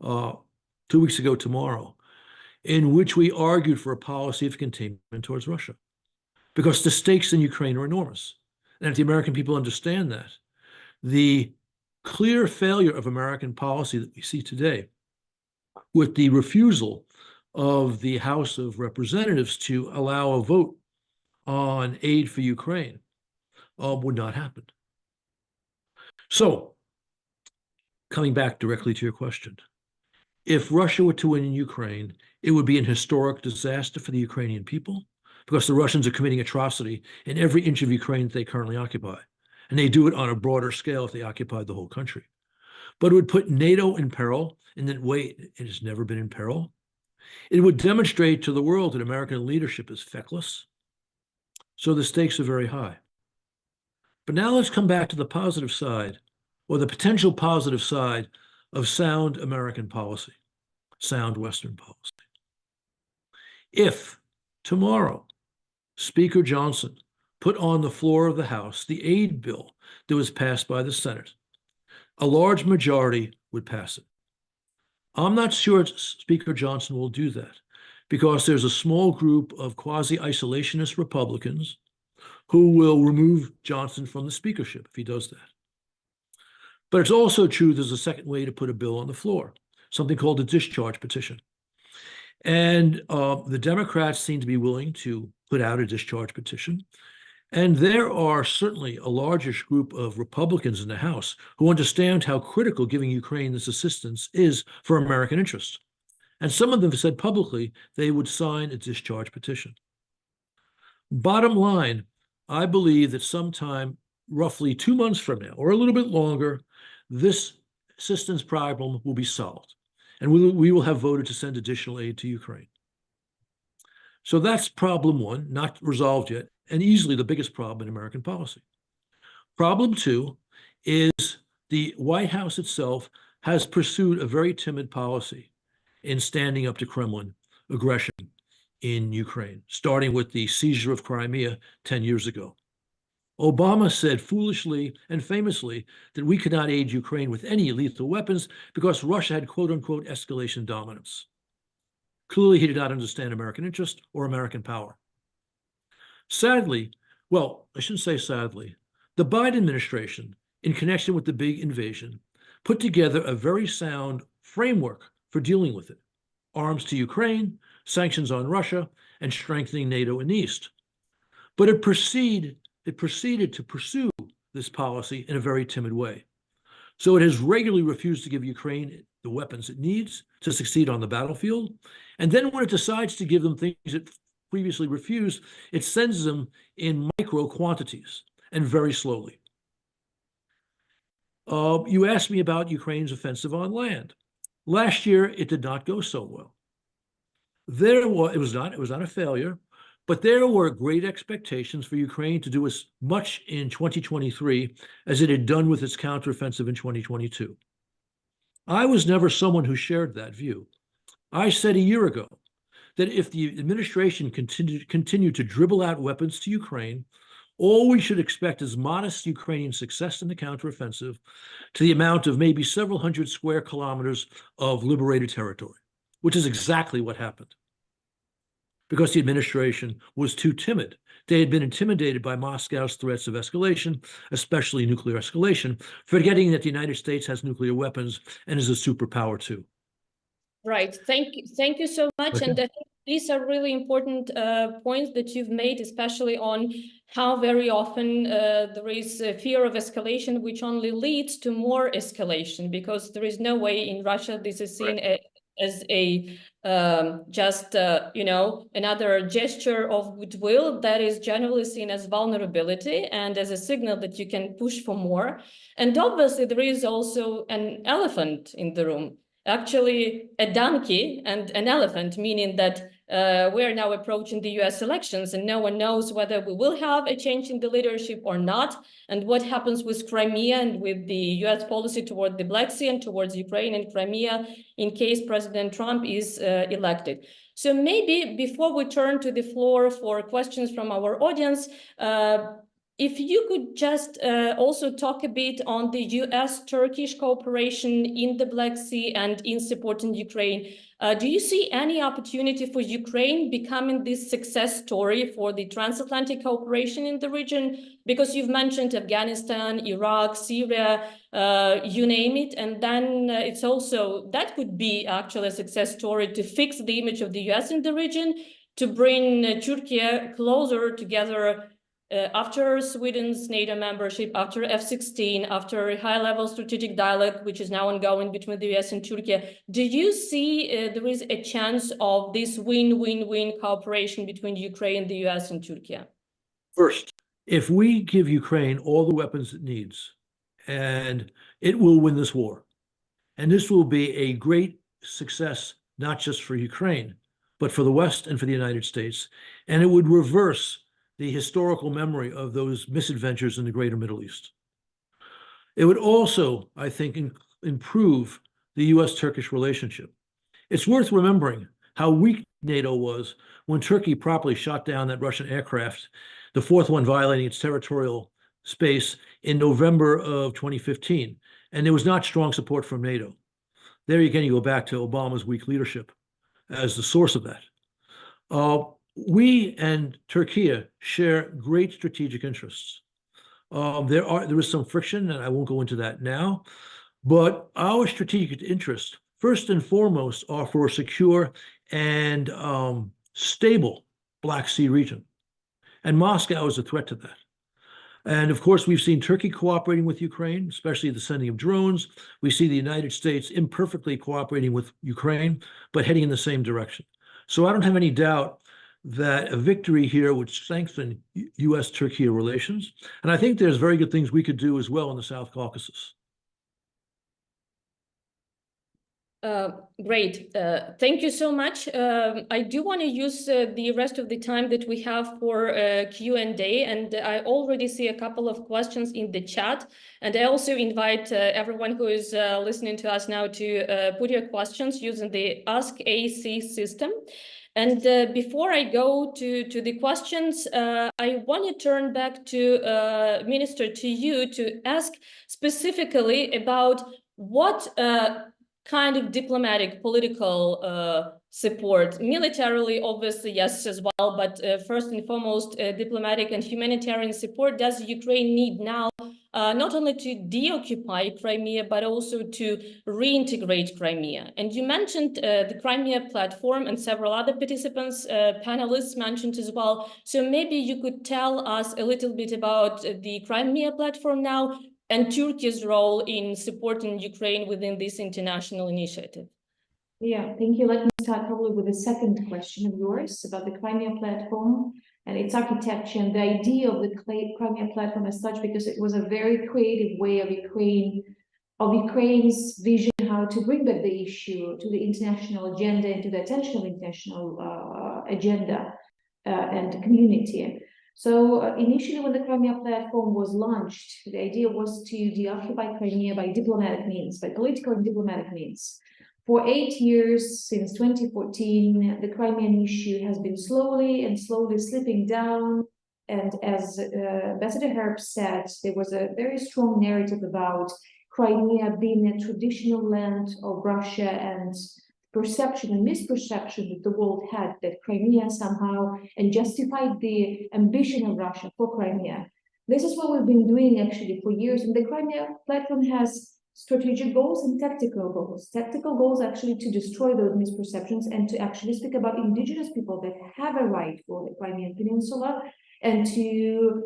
2 weeks ago tomorrow, in which we argued for a policy of containment towards Russia, because the stakes in Ukraine are enormous. And if the American people understand that, the clear failure of American policy that we see today, with the refusal of the House of Representatives to allow a vote on aid for Ukraine, would not happen. So, coming back directly to your question, if Russia were to win in Ukraine, it would be an historic disaster for the Ukrainian people, because the Russians are committing atrocity in every inch of Ukraine that they currently occupy. And they do it on a broader scale if they occupied the whole country. But it would put NATO in peril, in that way it has never been in peril. It would demonstrate to the world that American leadership is feckless. So the stakes are very high. But now let's come back to the positive side, or the potential positive side of sound American policy, sound Western policy. If tomorrow Speaker Johnson put on the floor of the House the aid bill that was passed by the Senate, a large majority would pass it. I'm not sure Speaker Johnson will do that, because there's a small group of quasi-isolationist Republicans who will remove Johnson from the speakership if he does that. But it's also true there's a second way to put a bill on the floor, something called a discharge petition. And the Democrats seem to be willing to put out a discharge petition. And there are certainly a largish group of Republicans in the House who understand how critical giving Ukraine this assistance is for American interests. And some of them have said publicly they would sign a discharge petition. Bottom line, I believe that sometime roughly 2 months from now, or a little bit longer, this assistance problem will be solved. And we will have voted to send additional aid to Ukraine. So that's problem one, not resolved yet, and easily the biggest problem in American policy. Problem two is the White House itself has pursued a very timid policy in standing up to Kremlin aggression in Ukraine, starting with the seizure of Crimea 10 years ago. Obama said foolishly and famously that we could not aid Ukraine with any lethal weapons because Russia had quote unquote escalation dominance. Clearly, he did not understand American interest or American power. Sadly, well, I shouldn't say sadly, the Biden administration, in connection with the big invasion, put together a very sound framework for dealing with it. Arms to Ukraine, sanctions on Russia, and strengthening NATO in the East. But it proceeded to pursue this policy in a very timid way. So it has regularly refused to give Ukraine the weapons it needs to succeed on the battlefield. And then when it decides to give them things it previously refused, it sends them in micro quantities and very slowly. You asked me about Ukraine's offensive on land. Last year, it did not go so well. It was not a failure, but there were great expectations for Ukraine to do as much in 2023 as it had done with its counteroffensive in 2022. I was never someone who shared that view. I said a year ago that if the administration continued to dribble out weapons to Ukraine, all we should expect is modest Ukrainian success in the counteroffensive to the amount of maybe several hundred square kilometers of liberated territory, which is exactly what happened. Because the administration was too timid. They had been intimidated by Moscow's threats of escalation, especially nuclear escalation, forgetting that the United States has nuclear weapons and is a superpower too. Right. Thank you so much. Okay. And I think these are really important points that you've made, especially on how very often there is a fear of escalation, which only leads to more escalation, because there is no way in Russia this is seen as a just another gesture of goodwill. That is generally seen as vulnerability and as a signal that you can push for more. And obviously there is also an elephant in the room. Actually, a donkey and an elephant, meaning that we are now approaching the US elections and no one knows whether we will have a change in the leadership or not, and what happens with Crimea and with the US policy toward the Black Sea and towards Ukraine and Crimea in case President Trump is elected. So maybe before we turn to the floor for questions from our audience, if you could just also talk a bit on the US-Turkish cooperation in the Black Sea and in supporting Ukraine. Do you see any opportunity for Ukraine becoming this success story for the transatlantic cooperation in the region? Because you've mentioned Afghanistan, Iraq, Syria, you name it. And then it's also, that could be actually a success story to fix the image of the US in the region, to bring Turkey closer together after Sweden's NATO membership, after F-16, after high-level strategic dialogue, which is now ongoing between the US and Turkey. Do you see there is a chance of this win-win-win cooperation between Ukraine, the US, and Turkey? First, if we give Ukraine all the weapons it needs, and it will win this war, and this will be a great success, not just for Ukraine, but for the West and for the United States, and it would reverse the historical memory of those misadventures in the greater Middle East. It would also, I think, improve the US-Turkish relationship. It's worth remembering how weak NATO was when Turkey properly shot down that Russian aircraft, the fourth one violating its territorial space in November of 2015. And there was not strong support from NATO. There again, you go back to Obama's weak leadership as the source of that. We and Turkey share great strategic interests. There is some friction, and I won't go into that now, but our strategic interests, first and foremost, are for a secure and stable Black Sea region. And Moscow is a threat to that. And of course, we've seen Turkey cooperating with Ukraine, especially the sending of drones. We see the United States imperfectly cooperating with Ukraine, but heading in the same direction. So I don't have any doubt that a victory here would strengthen US-Turkey relations. And I think there's very good things we could do as well in the South Caucasus. Great. Thank you so much. I do want to use the rest of the time that we have for Q&A, and I already see a couple of questions in the chat. And I also invite everyone who is listening to us now to put your questions using the Ask AC system. And before I go to the questions, I want to turn back to Minister, to you, to ask specifically about what kind of diplomatic, political support, militarily, obviously, yes, as well, but first and foremost, diplomatic and humanitarian support does Ukraine need now, not only to deoccupy Crimea, but also to reintegrate Crimea. And you mentioned the Crimea platform, and several other participants, panelists mentioned as well. So maybe you could tell us a little bit about the Crimea platform now, and Turkey's role in supporting Ukraine within this international initiative. Yeah, thank you. Let me start probably with the second question of yours about the Crimea platform and its architecture and the idea of the Crimea platform as such, because it was a very creative way of Ukraine's vision how to bring back the issue to the international agenda and to the attention of international agenda and community. So initially, when the Crimea platform was launched, the idea was to deoccupy Crimea by diplomatic means, by political and diplomatic means. For 8 years, since 2014, the Crimean issue has been slowly slipping down. And as Ambassador Herb said, there was a very strong narrative about Crimea being a traditional land of Russia, and perception and misperception that the world had that Crimea somehow, and justified the ambition of Russia for Crimea. This is what we've been doing actually for years, and the Crimea platform has strategic goals and tactical goals. Tactical goals actually to destroy those misperceptions and to actually speak about indigenous people that have a right for the Crimean Peninsula, and to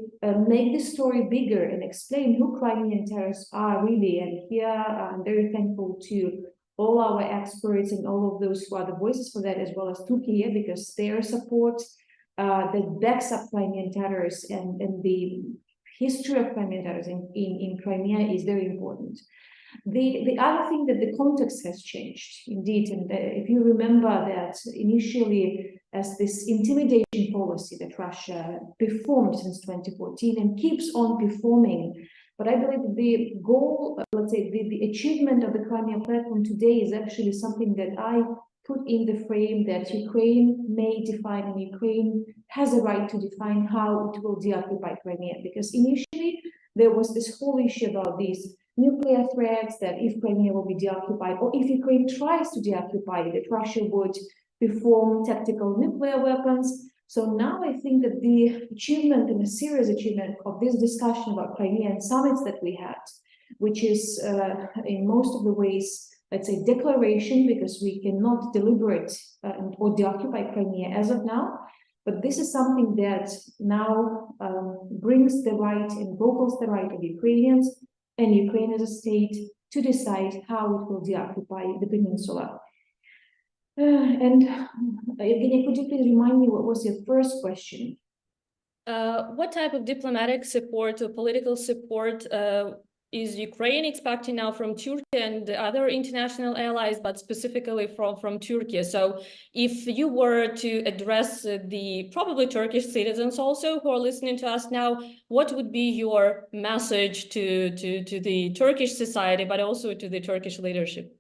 make the story bigger and explain who Crimean terrorists are really. And here I'm very thankful to all our experts and all of those who are the voices for that, as well as Turkey, because their support that backs up Crimean terrorists and the history of Crimean terrorism in Crimea is very important. The other thing that the context has changed, indeed, and if you remember that initially as this intimidation policy that Russia performed since 2014 and keeps on performing, but I believe the goal, let's say the achievement of the Crimea platform today is actually something that I put in the frame that Ukraine may define, and Ukraine has a right to define how it will deoccupy Crimea, because initially there was this whole issue about these nuclear threats, that if Crimea will be deoccupied, or if Ukraine tries to deoccupy, that Russia would perform tactical nuclear weapons. So now I think that the achievement and a serious achievement of this discussion about Crimea and summits that we had, which is in most of the ways, let's say, declaration, because we cannot deliberate or deoccupy Crimea as of now, but this is something that now brings the right and vocals the right of Ukrainians and Ukraine as a state to decide how it will deoccupy the peninsula. And Evgenia, could you please remind me what was your first question? What type of diplomatic support or political support is Ukraine expecting now from Turkey and the other international allies, but specifically from Turkey? So if you were to address the probably Turkish citizens also who are listening to us now, what would be your message to the Turkish society, but also to the Turkish leadership?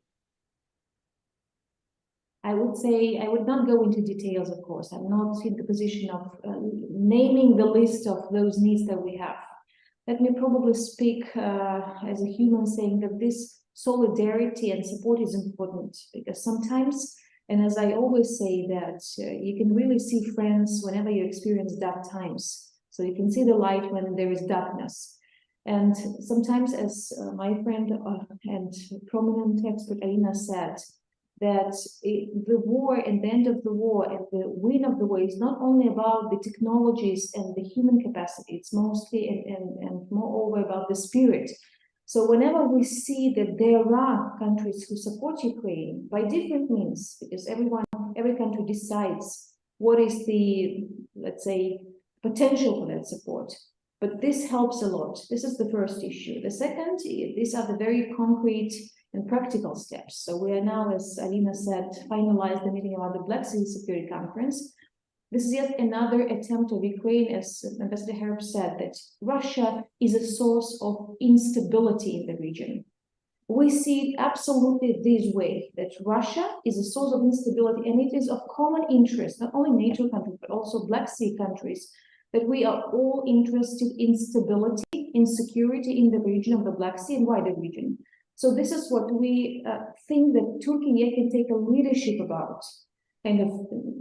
I would say, I would not go into details, of course. I'm not in the position of naming the list of those needs that we have. Let me probably speak as a human, saying that this solidarity and support is important, because sometimes, and as I always say, that you can really see friends whenever you experience dark times. So you can see the light when there is darkness. And sometimes, as my friend and prominent expert Alina said, that the war and the end of the war and the win of the war is not only about the technologies and the human capacity, it's mostly and moreover about the spirit. So whenever we see that there are countries who support Ukraine by different means, because every country decides what is the, let's say, potential for that support. But this helps a lot. This is the first issue. The second, these are the very concrete and practical steps. So we are now, as Alina said, finalized the meeting about the Black Sea Security Conference. This is yet another attempt of Ukraine, as Ambassador Herb said, that Russia is a source of instability in the region. We see it absolutely this way, that Russia is a source of instability, and it is of common interest, not only NATO countries, but also Black Sea countries, that we are all interested in stability, in security in the region of the Black Sea and wider region. So this is what we think that Turkey can take a leadership about, kind of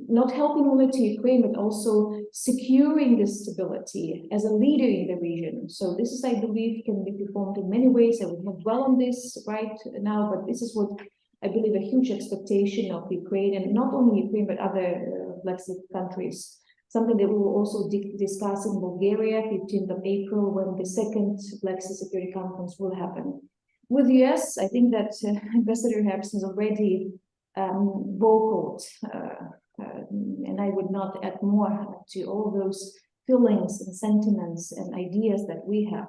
not helping only to Ukraine, but also securing this stability as a leader in the region. So this is, I believe, can be performed in many ways. I will not dwell on this right now, but this is what I believe a huge expectation of Ukraine, and not only Ukraine, but other Black Sea countries. Something that we will also discuss in Bulgaria, 15th of April, when the second Black Sea Security Conference will happen. With the US, I think that Ambassador Herbst has already vocaled, and I would not add more to all those feelings and sentiments and ideas that we have.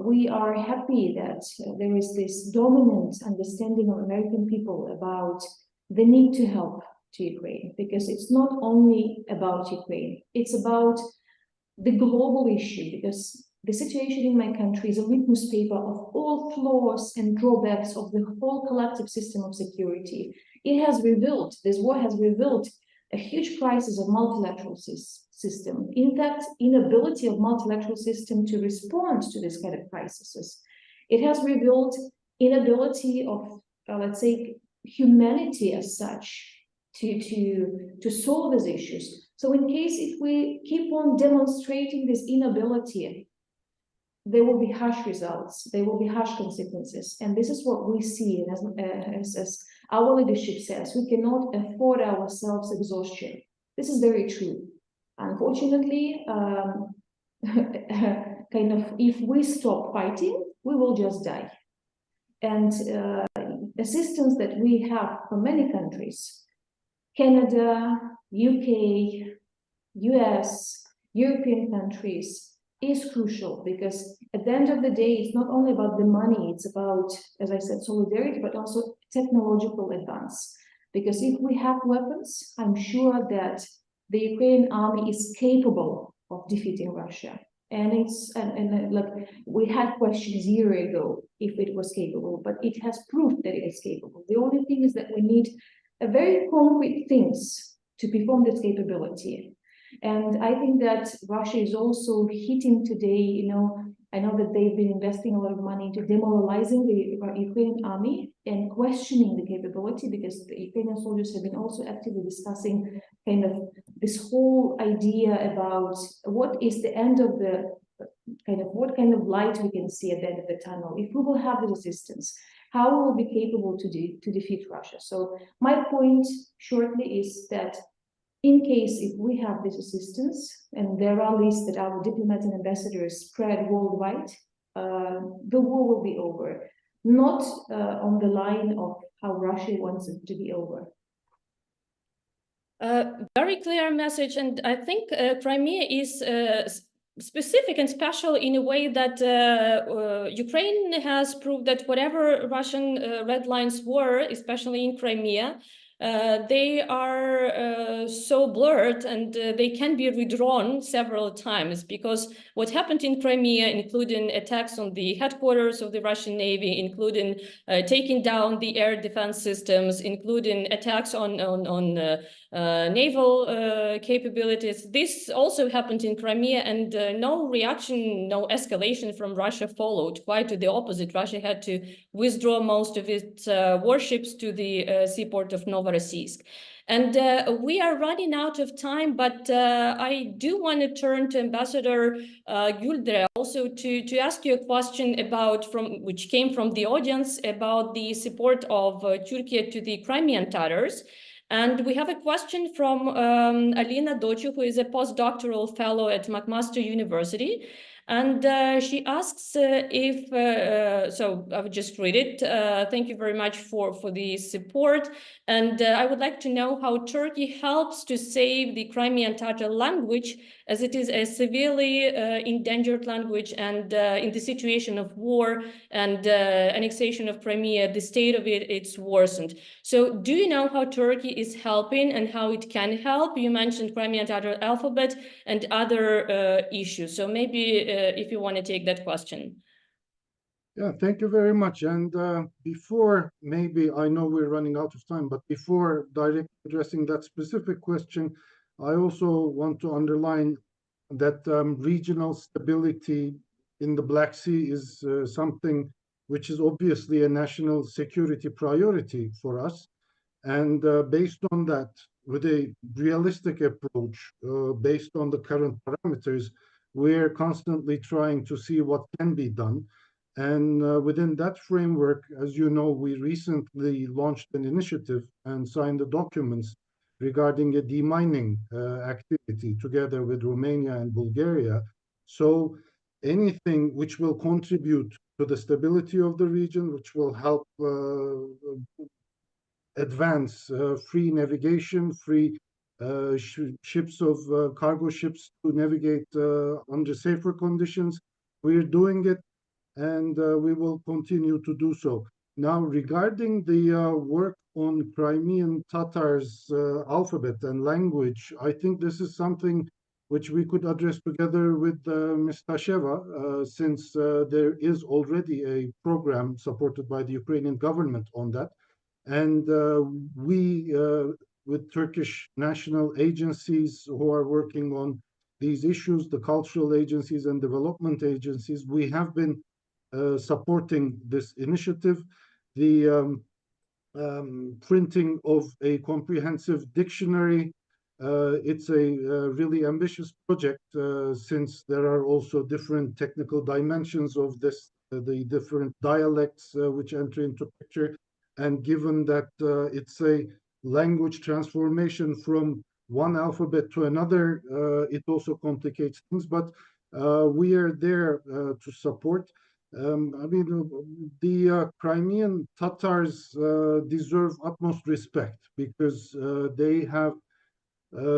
We are happy that there is this dominant understanding of American people about the need to help to Ukraine, because it's not only about Ukraine, it's about the global issue, because the situation in my country is a litmus paper of all flaws and drawbacks of the whole collective system of security. It has revealed, this war has revealed a huge crisis of multilateral system. In fact, inability of multilateral system to respond to this kind of crises. It has revealed inability of, let's say, humanity as such to solve these issues. So in case if we keep on demonstrating this inability, there will be harsh results, there will be harsh consequences. And this is what we see, and as our leadership says, we cannot afford ourselves exhaustion. This is very true. Unfortunately, kind of, if we stop fighting, we will just die. And assistance that we have from many countries, Canada, UK, US, European countries, is crucial, because at the end of the day, it's not only about the money, it's about, as I said, solidarity, but also technological advance. Because if we have weapons, I'm sure that the Ukrainian army is capable of defeating Russia. And it's like we had questions a year ago if it was capable, but it has proved that it is capable. The only thing is that we need a very concrete things to perform this capability. And I think that Russia is also hitting today, I know that they've been investing a lot of money into demoralizing the Ukrainian army and questioning the capability, because the Ukrainian soldiers have been also actively discussing kind of this whole idea about what is the end of the what kind of light we can see at the end of the tunnel. If we will have the resistance, how we will be capable to defeat Russia. So my point shortly is that in case if we have this assistance, and there are lists that our diplomats and ambassadors spread worldwide, the war will be over, not on the line of how Russia wants it to be over. Very clear message, and I think Crimea is specific and special in a way that Ukraine has proved that whatever Russian red lines were, especially in Crimea, they are so blurred, and they can be redrawn several times, because what happened in Crimea, including attacks on the headquarters of the Russian Navy, including taking down the air defense systems, including attacks on naval capabilities. This also happened in Crimea, and no reaction, no escalation from Russia followed. Quite to the opposite, Russia had to withdraw most of its warships to the seaport of Novorossiysk. And we are running out of time, but I do want to turn to Ambassador Güldere also to ask you a question about which came from the audience about the support of Turkey to the Crimean Tatars. And we have a question from Alina Dochu, who is a postdoctoral fellow at McMaster University. And she asks so I would just read it. Thank you very much for the support. And I would like to know how Turkey helps to save the Crimean Tatar language, as it is a severely endangered language, and in the situation of war and annexation of Crimea, the state of it's worsened. So do you know how Turkey is helping and how it can help? You mentioned Crimean Tatar alphabet and other issues. So maybe if you want to take that question. Yeah, thank you very much. And before, maybe I know we're running out of time, but before directly addressing that specific question, I also want to underline that regional stability in the Black Sea is something which is obviously a national security priority for us. And based on that, with a realistic approach, based on the current parameters, we're constantly trying to see what can be done. And within that framework, as you know, we recently launched an initiative and signed the documents regarding a demining activity together with Romania and Bulgaria. So anything which will contribute to the stability of the region, which will help advance free navigation, free ships of cargo ships to navigate under safer conditions, we're doing it, and we will continue to do so. Now, regarding the work on Crimean Tatars alphabet and language, I think this is something which we could address together with Ms. Tasheva, since there is already a program supported by the Ukrainian government on that. And we, with Turkish national agencies who are working on these issues, the cultural agencies and development agencies, we have been supporting this initiative. The printing of a comprehensive dictionary It's a really ambitious project since there are also different technical dimensions of this, the different dialects which enter into picture. And given that it's a language transformation from one alphabet to another, it also complicates things, but we are there to support. I mean, the Crimean Tatars deserve utmost respect because they have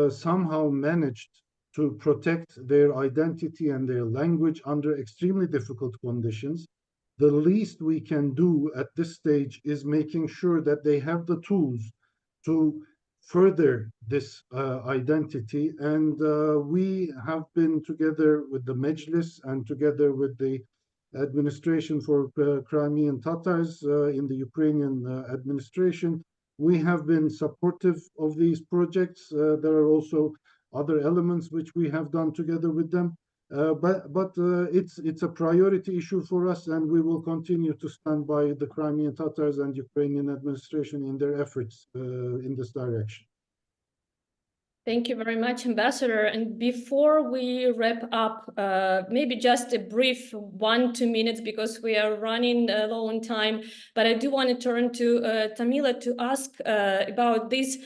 somehow managed to protect their identity and their language under extremely difficult conditions. The least we can do at this stage is making sure that they have the tools to further this identity. And we have been together with the Mejlis and together with the administration for Crimean Tatars in the Ukrainian administration. We have been supportive of these projects. There are also other elements which we have done together with them. But it's a priority issue for us, and we will continue to stand by the Crimean Tatars and Ukrainian administration in their efforts in this direction. Thank you very much, Ambassador. And before we wrap up, maybe just a brief 1-2 minutes because we are running low on time. But I do want to turn to Tamila to ask about this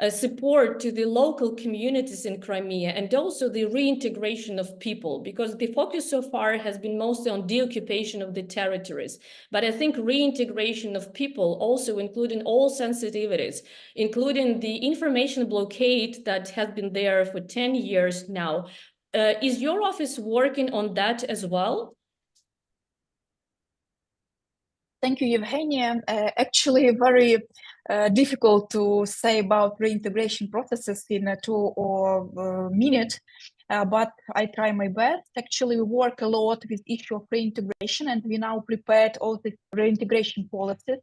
support to the local communities in Crimea and also the reintegration of people, because the focus so far has been mostly on deoccupation of the territories. But I think reintegration of people, also including all sensitivities, including the information blockade that has been there for 10 years now. Is your office working on that as well? Thank you, Evgenia. Actually, very difficult to say about reintegration processes in 2 minutes, but I try my best. Actually, we work a lot with issue of reintegration, and we now prepared all the reintegration policies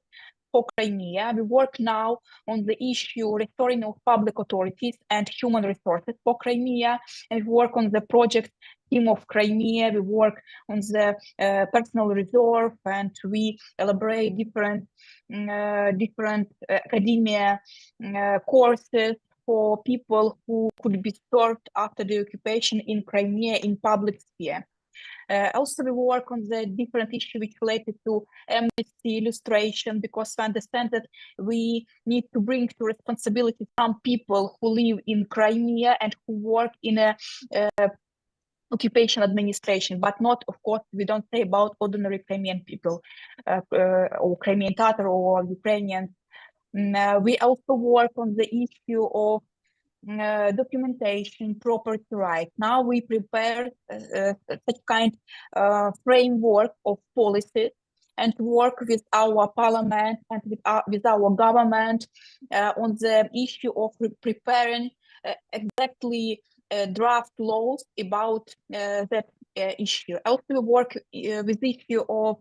for Crimea. We work now on the issue restoring of public authorities and human resources for Crimea, and we work on the project team of Crimea. We work on the personal reserve, and we elaborate different academia courses for people who could be served after the occupation in Crimea in public sphere. Also, we work on the different issues which related to amnesty, illustration, because we understand that we need to bring to responsibility some people who live in Crimea and who work in a occupation administration, but not, of course, we don't say about ordinary Crimean people or Crimean Tatar or Ukrainians. We also work on the issue of documentation, property rights. Now we prepare such kind of framework of policies and work with our parliament and with our government on the issue of preparing exactly draft laws about that issue. Also, we work with the issue of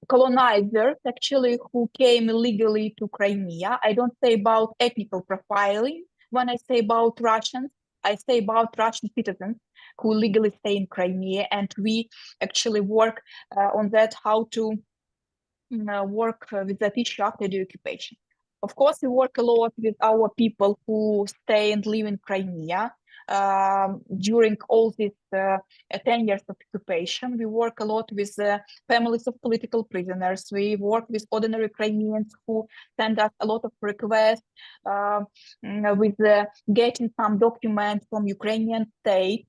colonizers actually who came illegally to Crimea. I don't say about ethnical profiling. When I say about Russians, I say about Russian citizens who legally stay in Crimea, and we actually work on that, how to work with that issue after the occupation. Of course, we work a lot with our people who stay and live in Crimea. During all these 10 years of occupation, we work a lot with families of political prisoners. We work with ordinary Crimeans who send us a lot of requests with getting some documents from Ukrainian state.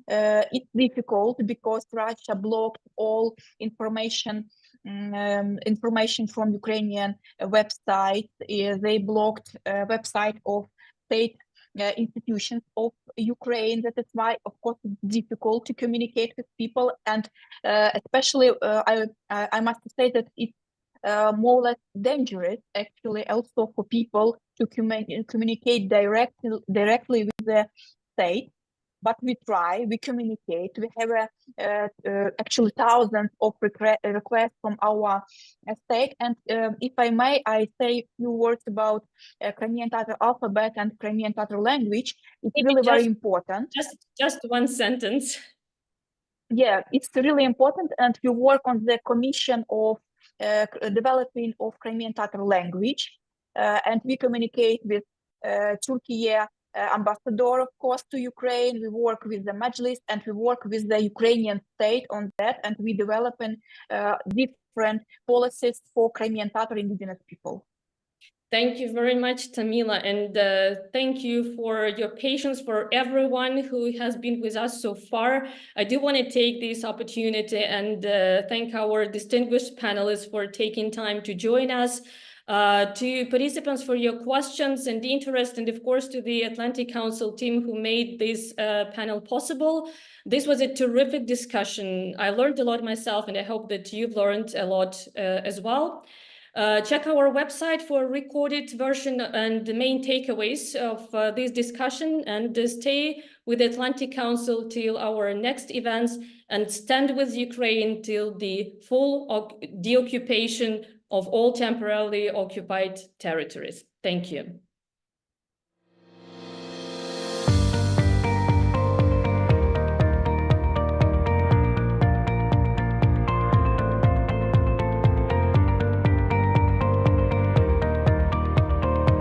It's difficult because Russia blocked all information from Ukrainian websites. They blocked website of state institutions of Ukraine. That is why, of course, it's difficult to communicate with people, and especially I must say that it's more or less dangerous, actually, also for people to communicate directly with the state. But we try, we communicate, we have actually thousands of requests from our state. And if I may, I say a few words about Crimean Tatar alphabet and Crimean Tatar language. It's really very important. Just one sentence. Yeah, it's really important, and we work on the commission of developing of Crimean Tatar language, and we communicate with Türkiye ambassador, of course, to Ukraine. We work with the Majlis and we work with the Ukrainian state on that, and we developing different policies for Crimean Tatar indigenous people. Thank you very much, Tamila, and thank you for your patience for everyone who has been with us so far. I do want to take this opportunity and thank our distinguished panelists for taking time to join us, to participants for your questions and interest, and of course to the Atlantic Council team who made this panel possible. This was a terrific discussion. I learned a lot myself, and I hope that you've learned a lot as well. Check our website for a recorded version and the main takeaways of this discussion, and stay with the Atlantic Council till our next events, and stand with Ukraine till the full deoccupation of all temporarily occupied territories. Thank you.